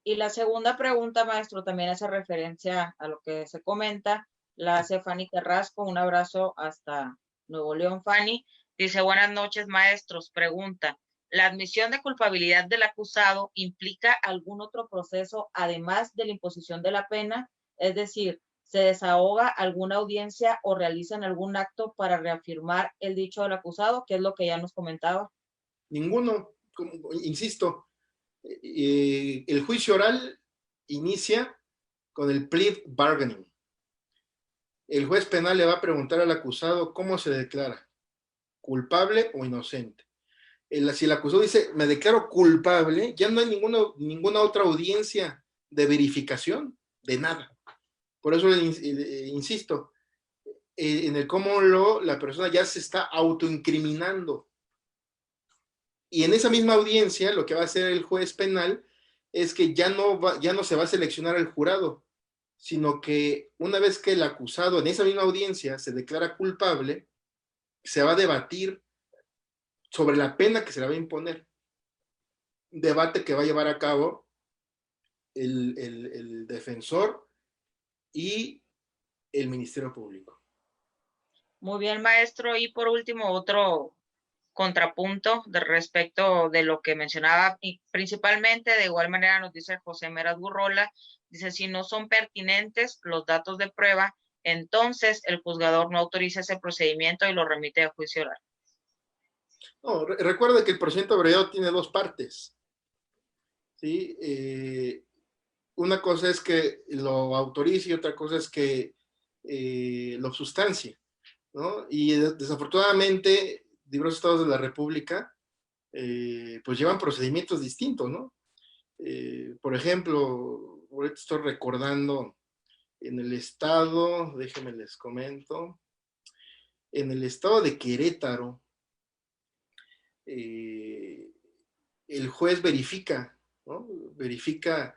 Y la segunda pregunta, maestro, también hace referencia a lo que se comenta, la hace Fanny Carrasco, un abrazo hasta Nuevo León, Fanny. Dice, buenas noches, maestros. Pregunta, ¿la admisión de culpabilidad del acusado implica algún otro proceso además de la imposición de la pena? Es decir, ¿se desahoga alguna audiencia o realizan algún acto para reafirmar el dicho del acusado, que es lo que ya nos comentaba? Ninguno, insisto, el juicio oral inicia con el plea bargaining. El juez penal le va a preguntar al acusado cómo se declara, culpable o inocente. Si el acusado dice, me declaro culpable, ya no hay ninguna otra audiencia de verificación de nada. Por eso insisto, en el common law la persona ya se está autoincriminando. Y en esa misma audiencia lo que va a hacer el juez penal es que ya no se va a seleccionar el jurado, sino que una vez que el acusado en esa misma audiencia se declara culpable, se va a debatir sobre la pena que se le va a imponer. Un debate que va a llevar a cabo el defensor y el Ministerio Público. Muy bien, maestro. Y por último, otro contrapunto de respecto de lo que mencionaba y principalmente de igual manera nos dice José Meras Burrola, dice si no son pertinentes los datos de prueba, entonces el juzgador no autoriza ese procedimiento y lo remite a juicio oral. No, recuerda que el procedimiento abreviado tiene dos partes, ¿sí? Una cosa es que lo autorice y otra cosa es que lo sustancie, ¿no? Y desafortunadamente, diversos estados de la República, pues llevan procedimientos distintos, ¿no? Por ejemplo, ahorita estoy recordando en el estado, déjenme les comento, en el estado de Querétaro, el juez verifica, ¿no? Verifica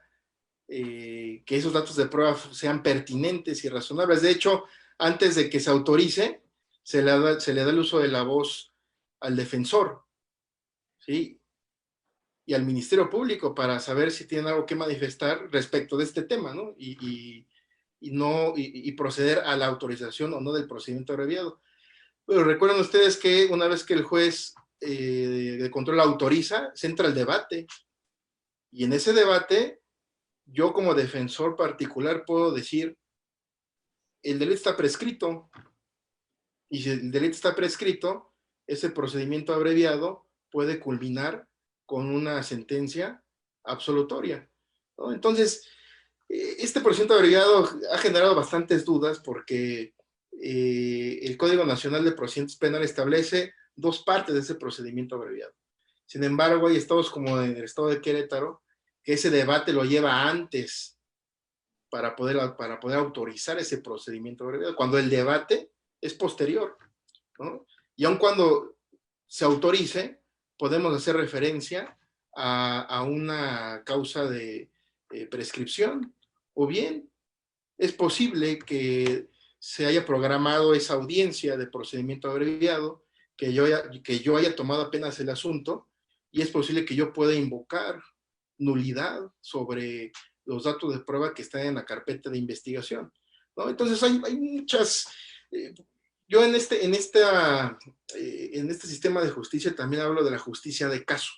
que esos datos de prueba sean pertinentes y razonables. De hecho, antes de que se autorice, se le da el uso de la voz al defensor, ¿sí? Y al Ministerio Público para saber si tienen algo que manifestar respecto de este tema, ¿no? Y proceder a la autorización o no del procedimiento abreviado. Pero recuerden ustedes que una vez que el juez de control autoriza, se entra el debate. Y en ese debate, yo como defensor particular puedo decir, el delito está prescrito. Y si el delito está prescrito, ese procedimiento abreviado puede culminar con una sentencia absolutoria, ¿no? Entonces, este procedimiento abreviado ha generado bastantes dudas porque el Código Nacional de Procedimientos Penales establece dos partes de ese procedimiento abreviado. Sin embargo, hay estados como en el estado de Querétaro que ese debate lo lleva antes para poder autorizar ese procedimiento abreviado, cuando el debate es posterior, ¿no? Y aun cuando se autorice, podemos hacer referencia a una causa de prescripción, o bien es posible que se haya programado esa audiencia de procedimiento abreviado, que yo haya tomado apenas el asunto, y es posible que yo pueda invocar nulidad sobre los datos de prueba que están en la carpeta de investigación, ¿no? Entonces hay muchas... yo en este sistema de justicia también hablo de la justicia de caso,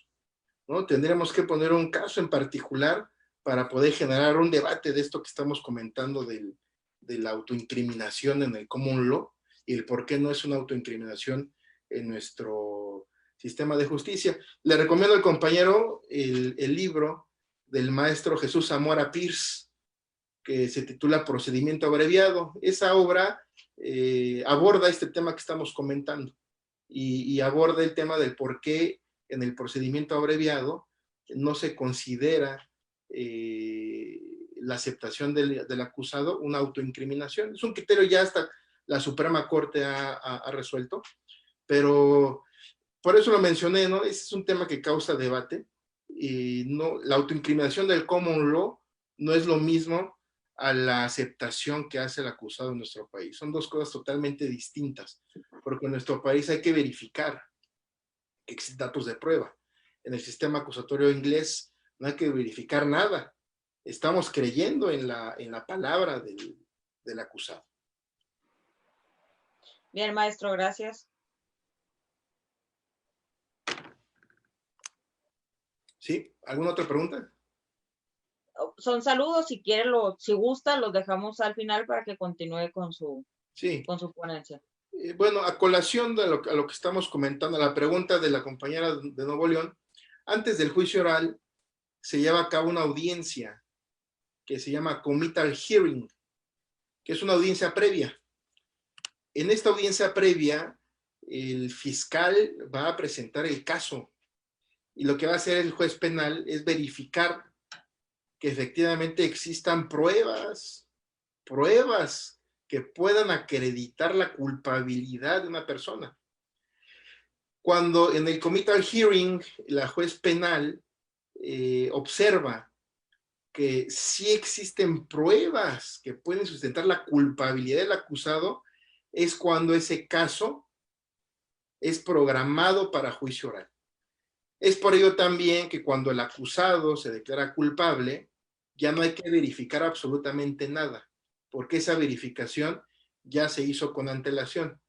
¿no? Tendríamos que poner un caso en particular para poder generar un debate de esto que estamos comentando de la autoincriminación en el common law y el por qué no es una autoincriminación en nuestro sistema de justicia. Le recomiendo al compañero el libro del maestro Jesús Zamora Pierce, que se titula Procedimiento Abreviado. Esa obra aborda este tema que estamos comentando y aborda el tema del por qué en el procedimiento abreviado no se considera la aceptación del acusado una autoincriminación. Es un criterio ya hasta la Suprema Corte ha resuelto, pero por eso lo mencioné, ¿no? Ese es un tema que causa debate. Y no, la autoincriminación del common law no es lo mismo a la aceptación que hace el acusado en nuestro país. Son dos cosas totalmente distintas, porque en nuestro país hay que verificar que existen datos de prueba. En el sistema acusatorio inglés no hay que verificar nada. Estamos creyendo en la palabra del acusado. Bien, maestro, gracias. ¿Sí? ¿Alguna otra pregunta? Son saludos, si quiere, si gusta, los dejamos al final para que continúe con su ponencia. Bueno, a colación de a lo que estamos comentando, la pregunta de la compañera de Nuevo León, antes del juicio oral se lleva a cabo una audiencia que se llama committal hearing, que es una audiencia previa. En esta audiencia previa, el fiscal va a presentar el caso y lo que va a hacer el juez penal es verificar que efectivamente existan pruebas que puedan acreditar la culpabilidad de una persona. Cuando en el committal hearing la juez penal observa que sí existen pruebas que pueden sustentar la culpabilidad del acusado, es cuando ese caso es programado para juicio oral. Es por ello también que cuando el acusado se declara culpable, ya no hay que verificar absolutamente nada, porque esa verificación ya se hizo con antelación.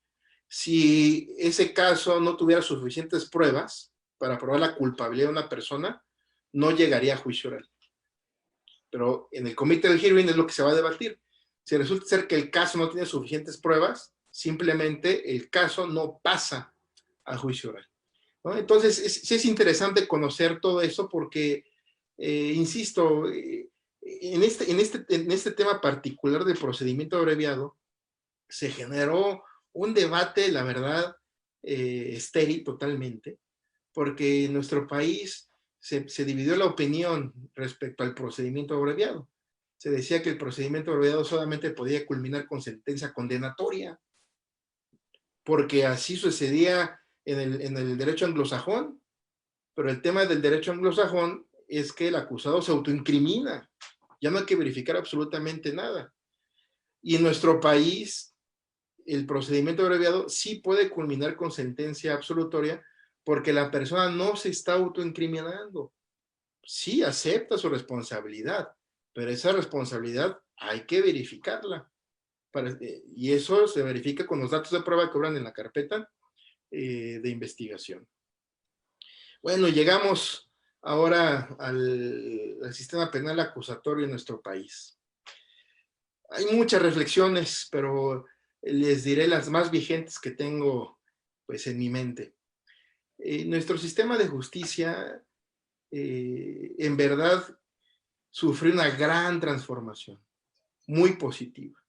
Si ese caso no tuviera suficientes pruebas para probar la culpabilidad de una persona, no llegaría a juicio oral. Pero en el comité del hearing es lo que se va a debatir. Si resulta ser que el caso no tiene suficientes pruebas, simplemente el caso no pasa al juicio oral, ¿no? Entonces, sí es interesante conocer todo eso porque, insisto, en este tema particular del procedimiento abreviado, se generó un debate, la verdad, estéril totalmente, porque en nuestro país se dividió la opinión respecto al procedimiento abreviado. Se decía que el procedimiento abreviado solamente podía culminar con sentencia condenatoria, porque así sucedía en el derecho anglosajón, pero el tema del derecho anglosajón es que el acusado se autoincrimina, ya no hay que verificar absolutamente nada. Y en nuestro país, el procedimiento abreviado sí puede culminar con sentencia absolutoria porque la persona no se está autoincriminando. Sí acepta su responsabilidad, pero esa responsabilidad hay que verificarla. Y eso se verifica con los datos de prueba que obran en la carpeta de investigación. Bueno, llegamos ahora al sistema penal acusatorio en nuestro país. Hay muchas reflexiones, pero les diré las más vigentes que tengo pues en mi mente. Nuestro sistema de justicia en verdad sufrió una gran transformación, muy positiva,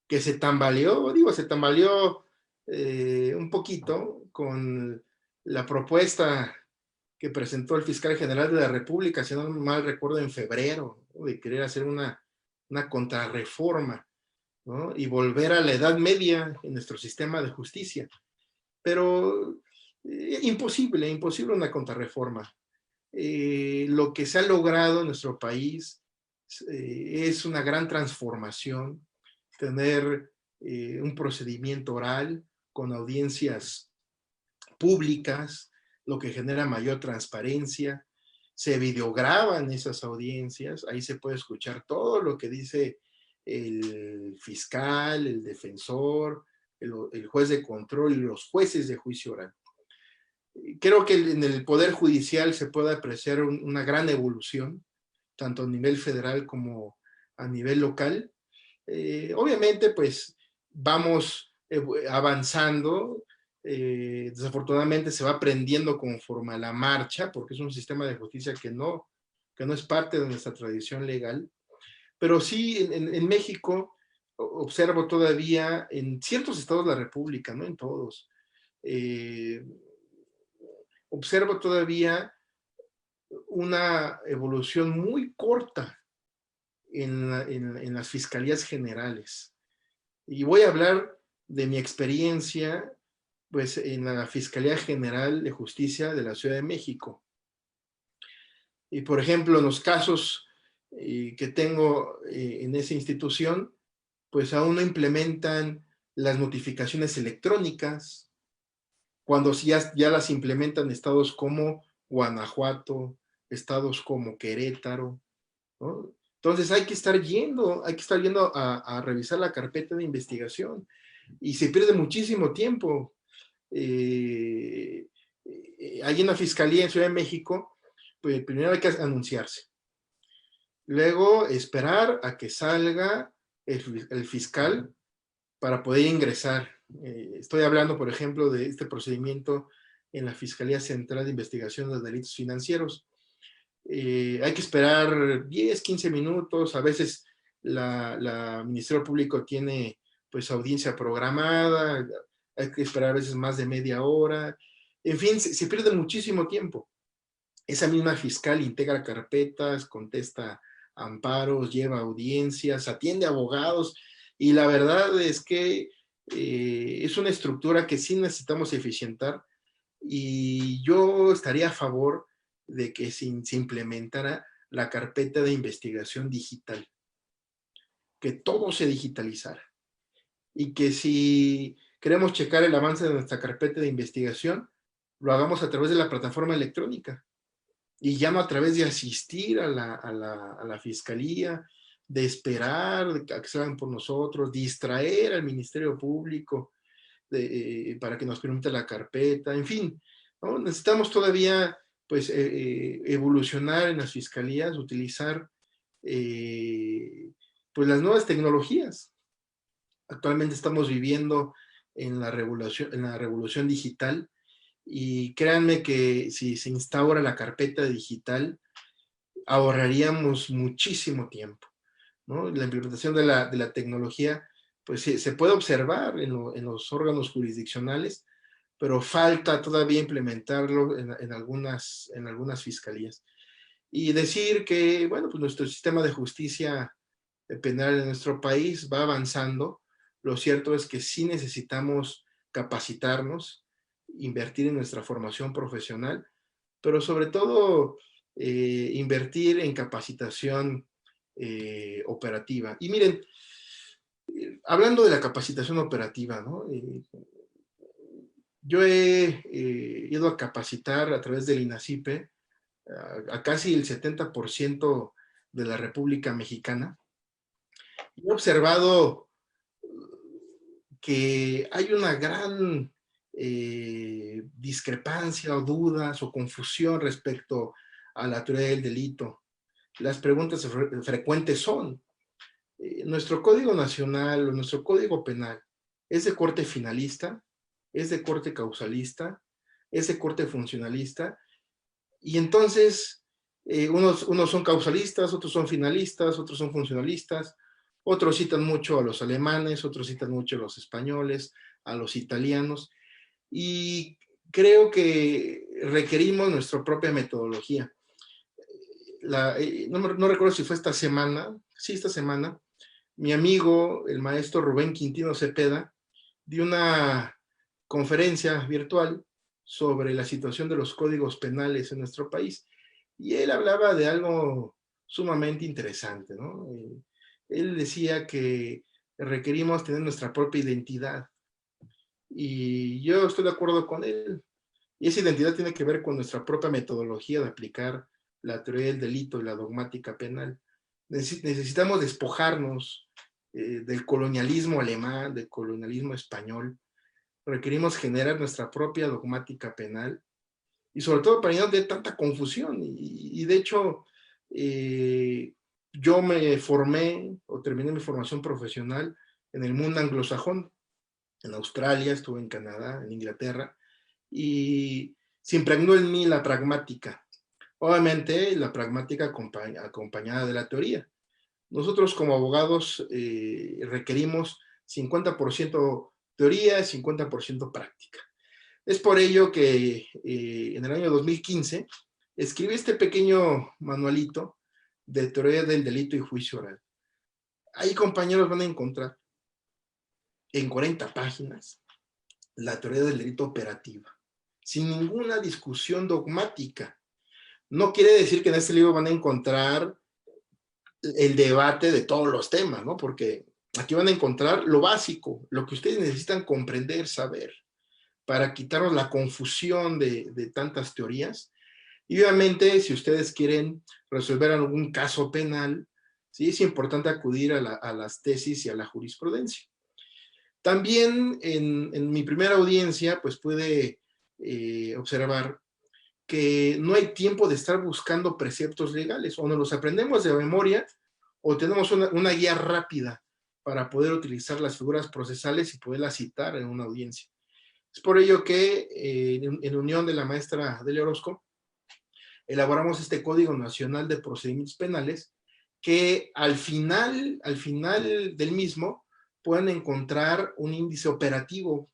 que se tambaleó un poquito con la propuesta que presentó el fiscal general de la República, si no mal recuerdo, en febrero, ¿no?, de querer hacer una contrarreforma, ¿no?, y volver a la Edad Media en nuestro sistema de justicia. Pero imposible una contrarreforma. Lo que se ha logrado en nuestro país es una gran transformación, tener un procedimiento oral con audiencias públicas, lo que genera mayor transparencia. Se videograban esas audiencias, ahí se puede escuchar todo lo que dice el fiscal, el defensor, el juez de control y los jueces de juicio oral. Creo que en el Poder Judicial se puede apreciar una gran evolución, tanto a nivel federal como a nivel local. Obviamente, pues, vamos avanzando. Desafortunadamente se va aprendiendo conforme a la marcha, porque es un sistema de justicia que no es parte de nuestra tradición legal. Pero sí, en México observo todavía, en ciertos estados de la República, no en todos, observo todavía una evolución muy corta en las fiscalías generales. Y voy a hablar de mi experiencia, pues, en la Fiscalía General de Justicia de la Ciudad de México. Y, por ejemplo, en los casos que tengo en esa institución, pues aún no implementan las notificaciones electrónicas, cuando ya las implementan estados como Guanajuato, estados como Querétaro, ¿no? Entonces hay que estar yendo a revisar la carpeta de investigación y se pierde muchísimo tiempo. Hay una fiscalía en Ciudad de México, pues primero hay que anunciarse, luego esperar a que salga el fiscal para poder ingresar. Estoy hablando, por ejemplo, de este procedimiento en la Fiscalía Central de Investigación de Delitos Financieros. Hay que esperar 10, 15 minutos, a veces la Ministerio Público tiene pues audiencia programada, hay que esperar a veces más de media hora, en fin, se pierde muchísimo tiempo. Esa misma fiscal integra carpetas, contesta amparos, lleva audiencias, atiende abogados, y la verdad es que es una estructura que sí necesitamos eficientar, y yo estaría a favor de que se implementara la carpeta de investigación digital, que todo se digitalizara, y que si queremos checar el avance de nuestra carpeta de investigación, lo hagamos a través de la plataforma electrónica, y ya no a través de asistir a la fiscalía, de esperar a que se hagan por nosotros, distraer al Ministerio Público para que nos permita la carpeta, en fin, ¿no? Necesitamos todavía pues evolucionar en las fiscalías, utilizar pues las nuevas tecnologías. Actualmente estamos viviendo en la revolución digital, y créanme que si se instaura la carpeta digital, ahorraríamos muchísimo tiempo, ¿no? La implementación de la tecnología, pues se puede observar en los órganos jurisdiccionales, pero falta todavía implementarlo en algunas fiscalías. Y decir que, bueno, pues nuestro sistema de justicia penal en nuestro país va avanzando. Lo cierto es que sí necesitamos capacitarnos, invertir en nuestra formación profesional, pero sobre todo invertir en capacitación operativa. Y miren, hablando de la capacitación operativa, ¿no? Yo he ido a capacitar a través del INACIPE a casi el 70% de la República Mexicana. He observado que hay una gran discrepancia o dudas o confusión respecto a la teoría del delito. Las preguntas frecuentes son, ¿nuestro Código Nacional o nuestro Código Penal es de corte finalista? ¿Es de corte causalista? ¿Es de corte funcionalista? Y entonces, unos son causalistas, otros son finalistas, otros son funcionalistas, otros citan mucho a los alemanes, otros citan mucho a los españoles, a los italianos, y creo que requerimos nuestra propia metodología. No recuerdo si fue esta semana, mi amigo, el maestro Rubén Quintino Cepeda, dio una conferencia virtual sobre la situación de los códigos penales en nuestro país. Y él hablaba de algo sumamente interesante, ¿no? Él decía que requerimos tener nuestra propia identidad. Y yo estoy de acuerdo con él. Y esa identidad tiene que ver con nuestra propia metodología de aplicar la teoría del delito y la dogmática penal. Necesitamos despojarnos del colonialismo alemán, del colonialismo español. Requerimos generar nuestra propia dogmática penal, y sobre todo para no tener tanta confusión. Y de hecho, yo me formé o terminé mi formación profesional en el mundo anglosajón. En Australia, estuve en Canadá, en Inglaterra, y se impregnó en mí la pragmática. Obviamente, la pragmática acompañada de la teoría. Nosotros como abogados requerimos 50% teoría y 50% práctica. Es por ello que en el año 2015 escribí este pequeño manualito de teoría del delito y juicio oral. Ahí, compañeros, van a encontrar en 40 páginas la teoría del delito operativa, sin ninguna discusión dogmática. No quiere decir que en este libro van a encontrar el debate de todos los temas, ¿no? Porque aquí van a encontrar lo básico, lo que ustedes necesitan comprender, saber, para quitarnos la confusión de tantas teorías. Y obviamente, si ustedes quieren resolver algún caso penal, sí es importante acudir a las tesis y a la jurisprudencia. También en mi primera audiencia, pues pude observar que no hay tiempo de estar buscando preceptos legales, o nos los aprendemos de memoria, o tenemos una guía rápida para poder utilizar las figuras procesales y poderlas citar en una audiencia. Es por ello que en unión de la maestra Delia Orozco, elaboramos este Código Nacional de Procedimientos Penales, que al final del mismo pueden encontrar un índice operativo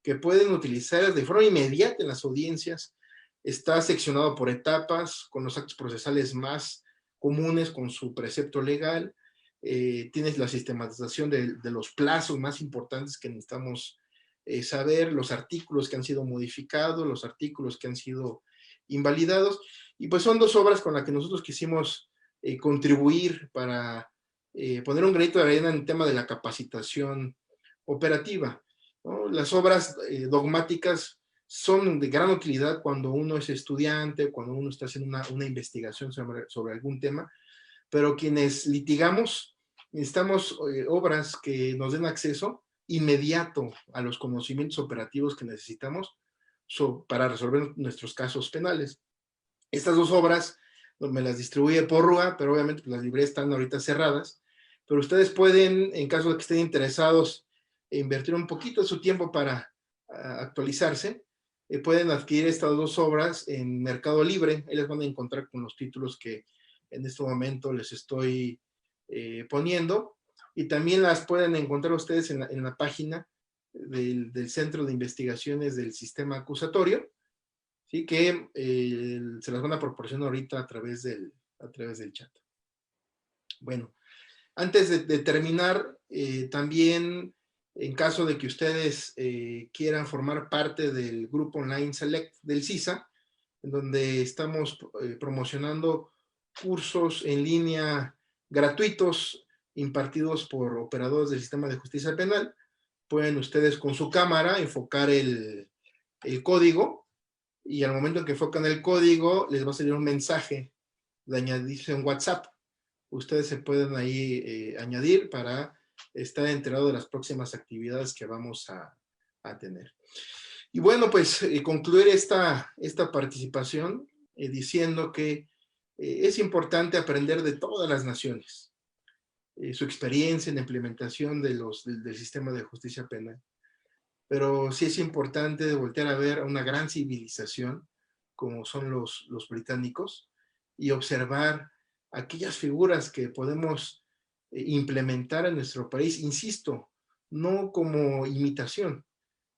que pueden utilizar de forma inmediata en las audiencias. Está seccionado por etapas, con los actos procesales más comunes, con su precepto legal. Tienes la sistematización de los plazos más importantes que necesitamos saber, los artículos que han sido modificados, los artículos que han sido invalidados. Y pues son dos obras con las que nosotros quisimos contribuir para poner un granito de arena en el tema de la capacitación operativa, ¿no? Las obras dogmáticas son de gran utilidad cuando uno es estudiante, cuando uno está haciendo una investigación sobre algún tema, pero quienes litigamos necesitamos obras que nos den acceso inmediato a los conocimientos operativos que necesitamos para resolver nuestros casos penales. Estas dos obras me las distribuye por RUA, pero obviamente pues, las librerías están ahorita cerradas. pero ustedes pueden, en caso de que estén interesados, invertir un poquito de su tiempo para actualizarse, pueden adquirir estas 2 obras en Mercado Libre. Ahí les van a encontrar con los títulos que en este momento les estoy poniendo, y también las pueden encontrar ustedes en la página del Centro de Investigaciones del Sistema Acusatorio, ¿sí? Que se las van a proporcionar ahorita a través del chat. Bueno, antes de terminar, también en caso de que ustedes quieran formar parte del grupo online Select del CISA, en donde estamos promocionando cursos en línea gratuitos impartidos por operadores del sistema de justicia penal, pueden ustedes con su cámara enfocar el código, y al momento en que enfocan el código les va a salir un mensaje de añadirse en WhatsApp. Ustedes se pueden ahí añadir para estar enterado de las próximas actividades que vamos a tener. Y bueno, pues concluir esta participación diciendo que es importante aprender de todas las naciones, su experiencia en la implementación del sistema de justicia penal. Pero sí es importante voltear a ver a una gran civilización como son los británicos y observar aquellas figuras que podemos implementar en nuestro país, insisto, no como imitación,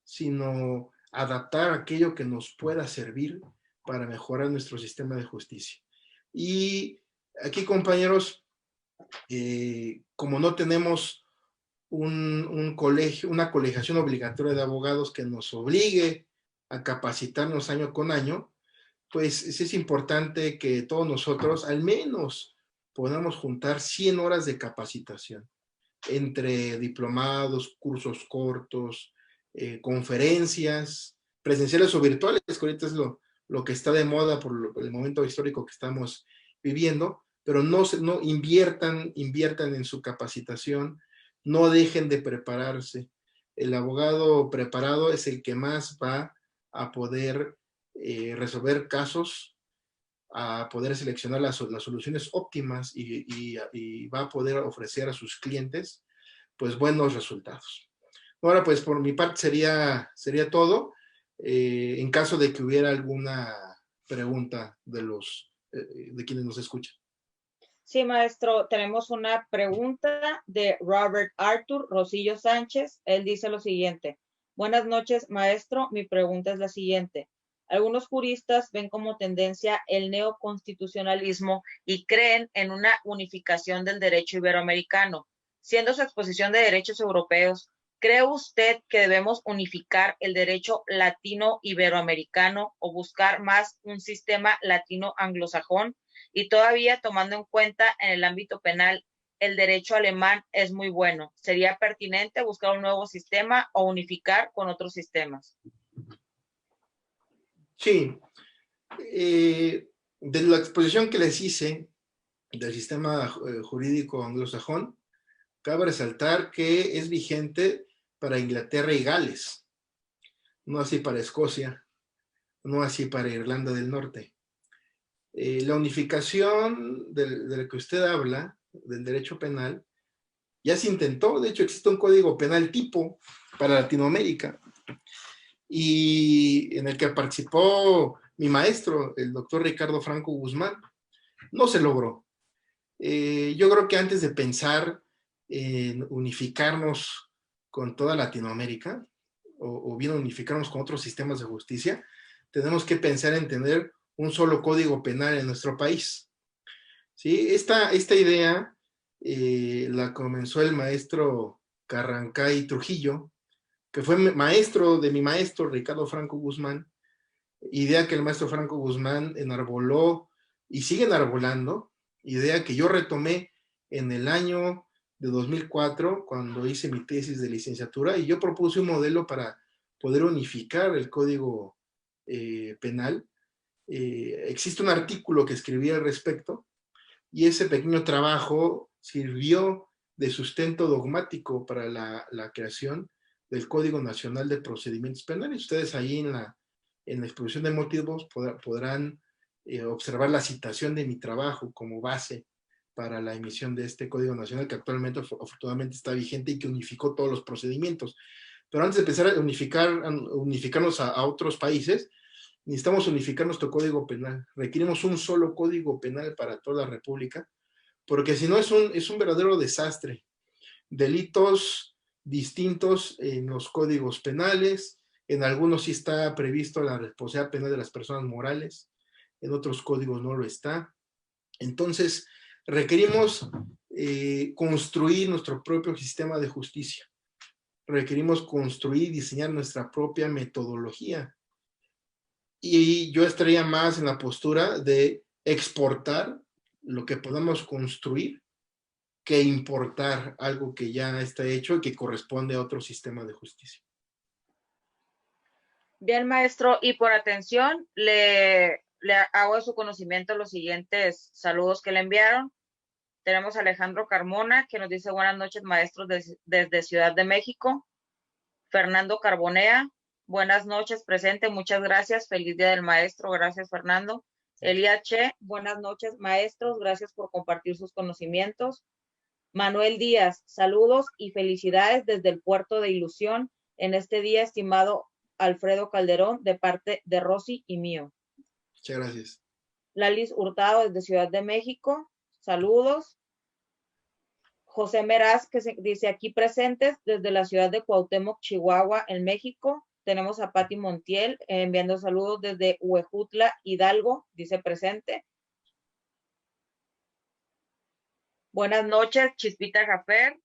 sino adaptar aquello que nos pueda servir para mejorar nuestro sistema de justicia. Y aquí, compañeros, como no tenemos un colegio, una colegiación obligatoria de abogados que nos obligue a capacitarnos año con año, pues es importante que todos nosotros al menos podamos juntar 100 horas de capacitación entre diplomados, cursos cortos, conferencias, presenciales o virtuales, que ahorita es lo que está de moda por el momento histórico que estamos viviendo, pero no inviertan en su capacitación, no dejen de prepararse. El abogado preparado es el que más va a poder resolver casos, a poder seleccionar las soluciones óptimas y va a poder ofrecer a sus clientes pues buenos resultados. Ahora, pues por mi parte sería todo. En caso de que hubiera alguna pregunta de quienes nos escuchan. Sí, maestro, tenemos una pregunta de Robert Arthur Rosillo Sánchez. Él dice lo siguiente: buenas noches, maestro. Mi pregunta es la siguiente. Algunos juristas ven como tendencia el neoconstitucionalismo y creen en una unificación del derecho iberoamericano. Siendo su exposición de derechos europeos, ¿cree usted que debemos unificar el derecho latino-iberoamericano o buscar más un sistema latino-anglosajón? Y todavía tomando en cuenta en el ámbito penal, el derecho alemán es muy bueno. ¿Sería pertinente buscar un nuevo sistema o unificar con otros sistemas? Sí. De la exposición que les hice del sistema jurídico anglosajón, cabe resaltar que es vigente para Inglaterra y Gales, no así para Escocia, no así para Irlanda del Norte. La unificación de la que usted habla, del derecho penal, ya se intentó. De hecho, existe un código penal tipo para Latinoamérica, y en el que participó mi maestro, el doctor Ricardo Franco Guzmán. No se logró. Yo creo que antes de pensar en unificarnos con toda Latinoamérica, o bien unificarnos con otros sistemas de justicia, tenemos que pensar en tener un solo código penal en nuestro país. ¿Sí? Esta idea la comenzó el maestro Carrancay Trujillo, que fue maestro de mi maestro Ricardo Franco Guzmán, idea que el maestro Franco Guzmán enarboló y sigue enarbolando, idea que yo retomé en el año de 2004 cuando hice mi tesis de licenciatura, y yo propuse un modelo para poder unificar el código penal. Existe un artículo que escribí al respecto, y ese pequeño trabajo sirvió de sustento dogmático para la creación del Código Nacional de Procedimientos Penales. Ustedes ahí en la exposición de motivos podrán observar la citación de mi trabajo como base para la emisión de este Código Nacional que actualmente afortunadamente está vigente y que unificó todos los procedimientos. Pero antes de empezar a unificarnos a otros países, necesitamos unificar nuestro Código Penal. Requerimos un solo Código Penal para toda la República, porque si no es un verdadero desastre. Delitos distintos en los códigos penales, en algunos sí está previsto la responsabilidad penal de las personas morales, en otros códigos no lo está. Entonces, requerimos construir nuestro propio sistema de justicia. Requerimos construir y diseñar nuestra propia metodología. Y yo estaría más en la postura de exportar lo que podamos construir que importar algo que ya está hecho y que corresponde a otro sistema de justicia. Bien, maestro, y por atención, le hago de su conocimiento los siguientes saludos que le enviaron. Tenemos a Alejandro Carmona, que nos dice buenas noches, maestros, desde Ciudad de México. Fernando Carbonea, buenas noches, presente, muchas gracias, feliz día del maestro, gracias, Fernando. Elia Che, buenas noches, maestros, gracias por compartir sus conocimientos. Manuel Díaz, saludos y felicidades desde el Puerto de Ilusión en este día, estimado Alfredo Calderón, de parte de Rosy y mío. Muchas gracias. Lalis Hurtado desde Ciudad de México, saludos. José Meraz, que dice aquí presentes desde la ciudad de Cuauhtémoc, Chihuahua, en México. Tenemos a Patti Montiel enviando saludos desde Huejutla, Hidalgo, dice presente. Buenas noches, Chispita Jafer.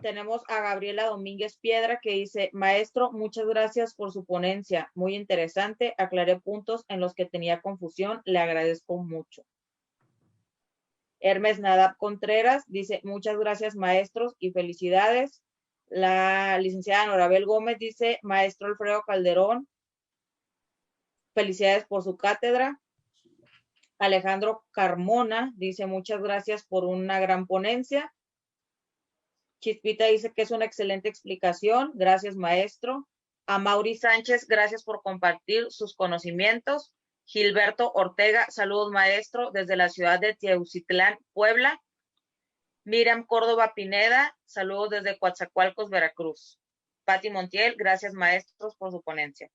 Tenemos a Gabriela Domínguez Piedra que dice, maestro, muchas gracias por su ponencia, muy interesante, aclaré puntos en los que tenía confusión, le agradezco mucho. Hermes Nadab Contreras dice, muchas gracias maestros y felicidades. La licenciada Norabel Gómez dice, maestro Alfredo Calderón, felicidades por su cátedra. Alejandro Carmona dice, muchas gracias por una gran ponencia. Chispita dice que es una excelente explicación, gracias maestro. A Mauri Sánchez, gracias por compartir sus conocimientos. Gilberto Ortega, saludos maestro desde la ciudad de Teucitlán, Puebla. Miriam Córdoba Pineda, saludos desde Coatzacoalcos, Veracruz. Patti Montiel, gracias maestros por su ponencia.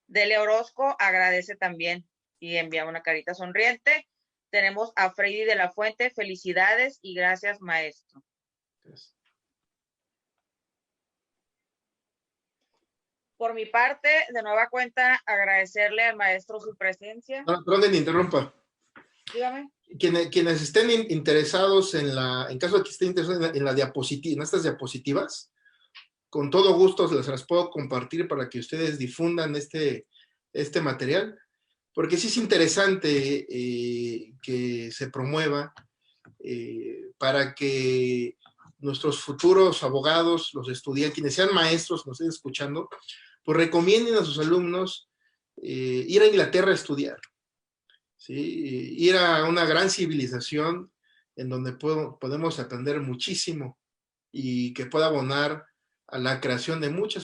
Dele Orozco agradece también y envía una carita sonriente. Tenemos a Freddy de la Fuente, felicidades y gracias maestro. Gracias. Por mi parte, de nueva cuenta, agradecerle al maestro su presencia. No, perdón que me interrumpa. Dígame. Quienes estén interesados en caso de que estén interesados en estas diapositivas, con todo gusto se las puedo compartir para que ustedes difundan este material, porque sí es interesante que se promueva para que nuestros futuros abogados, los estudiantes, quienes sean maestros, nos estén escuchando, pues recomienden a sus alumnos ir a Inglaterra a estudiar, ¿sí? Ir a una gran civilización en donde podemos aprender muchísimo y que pueda abonar a la creación de muchas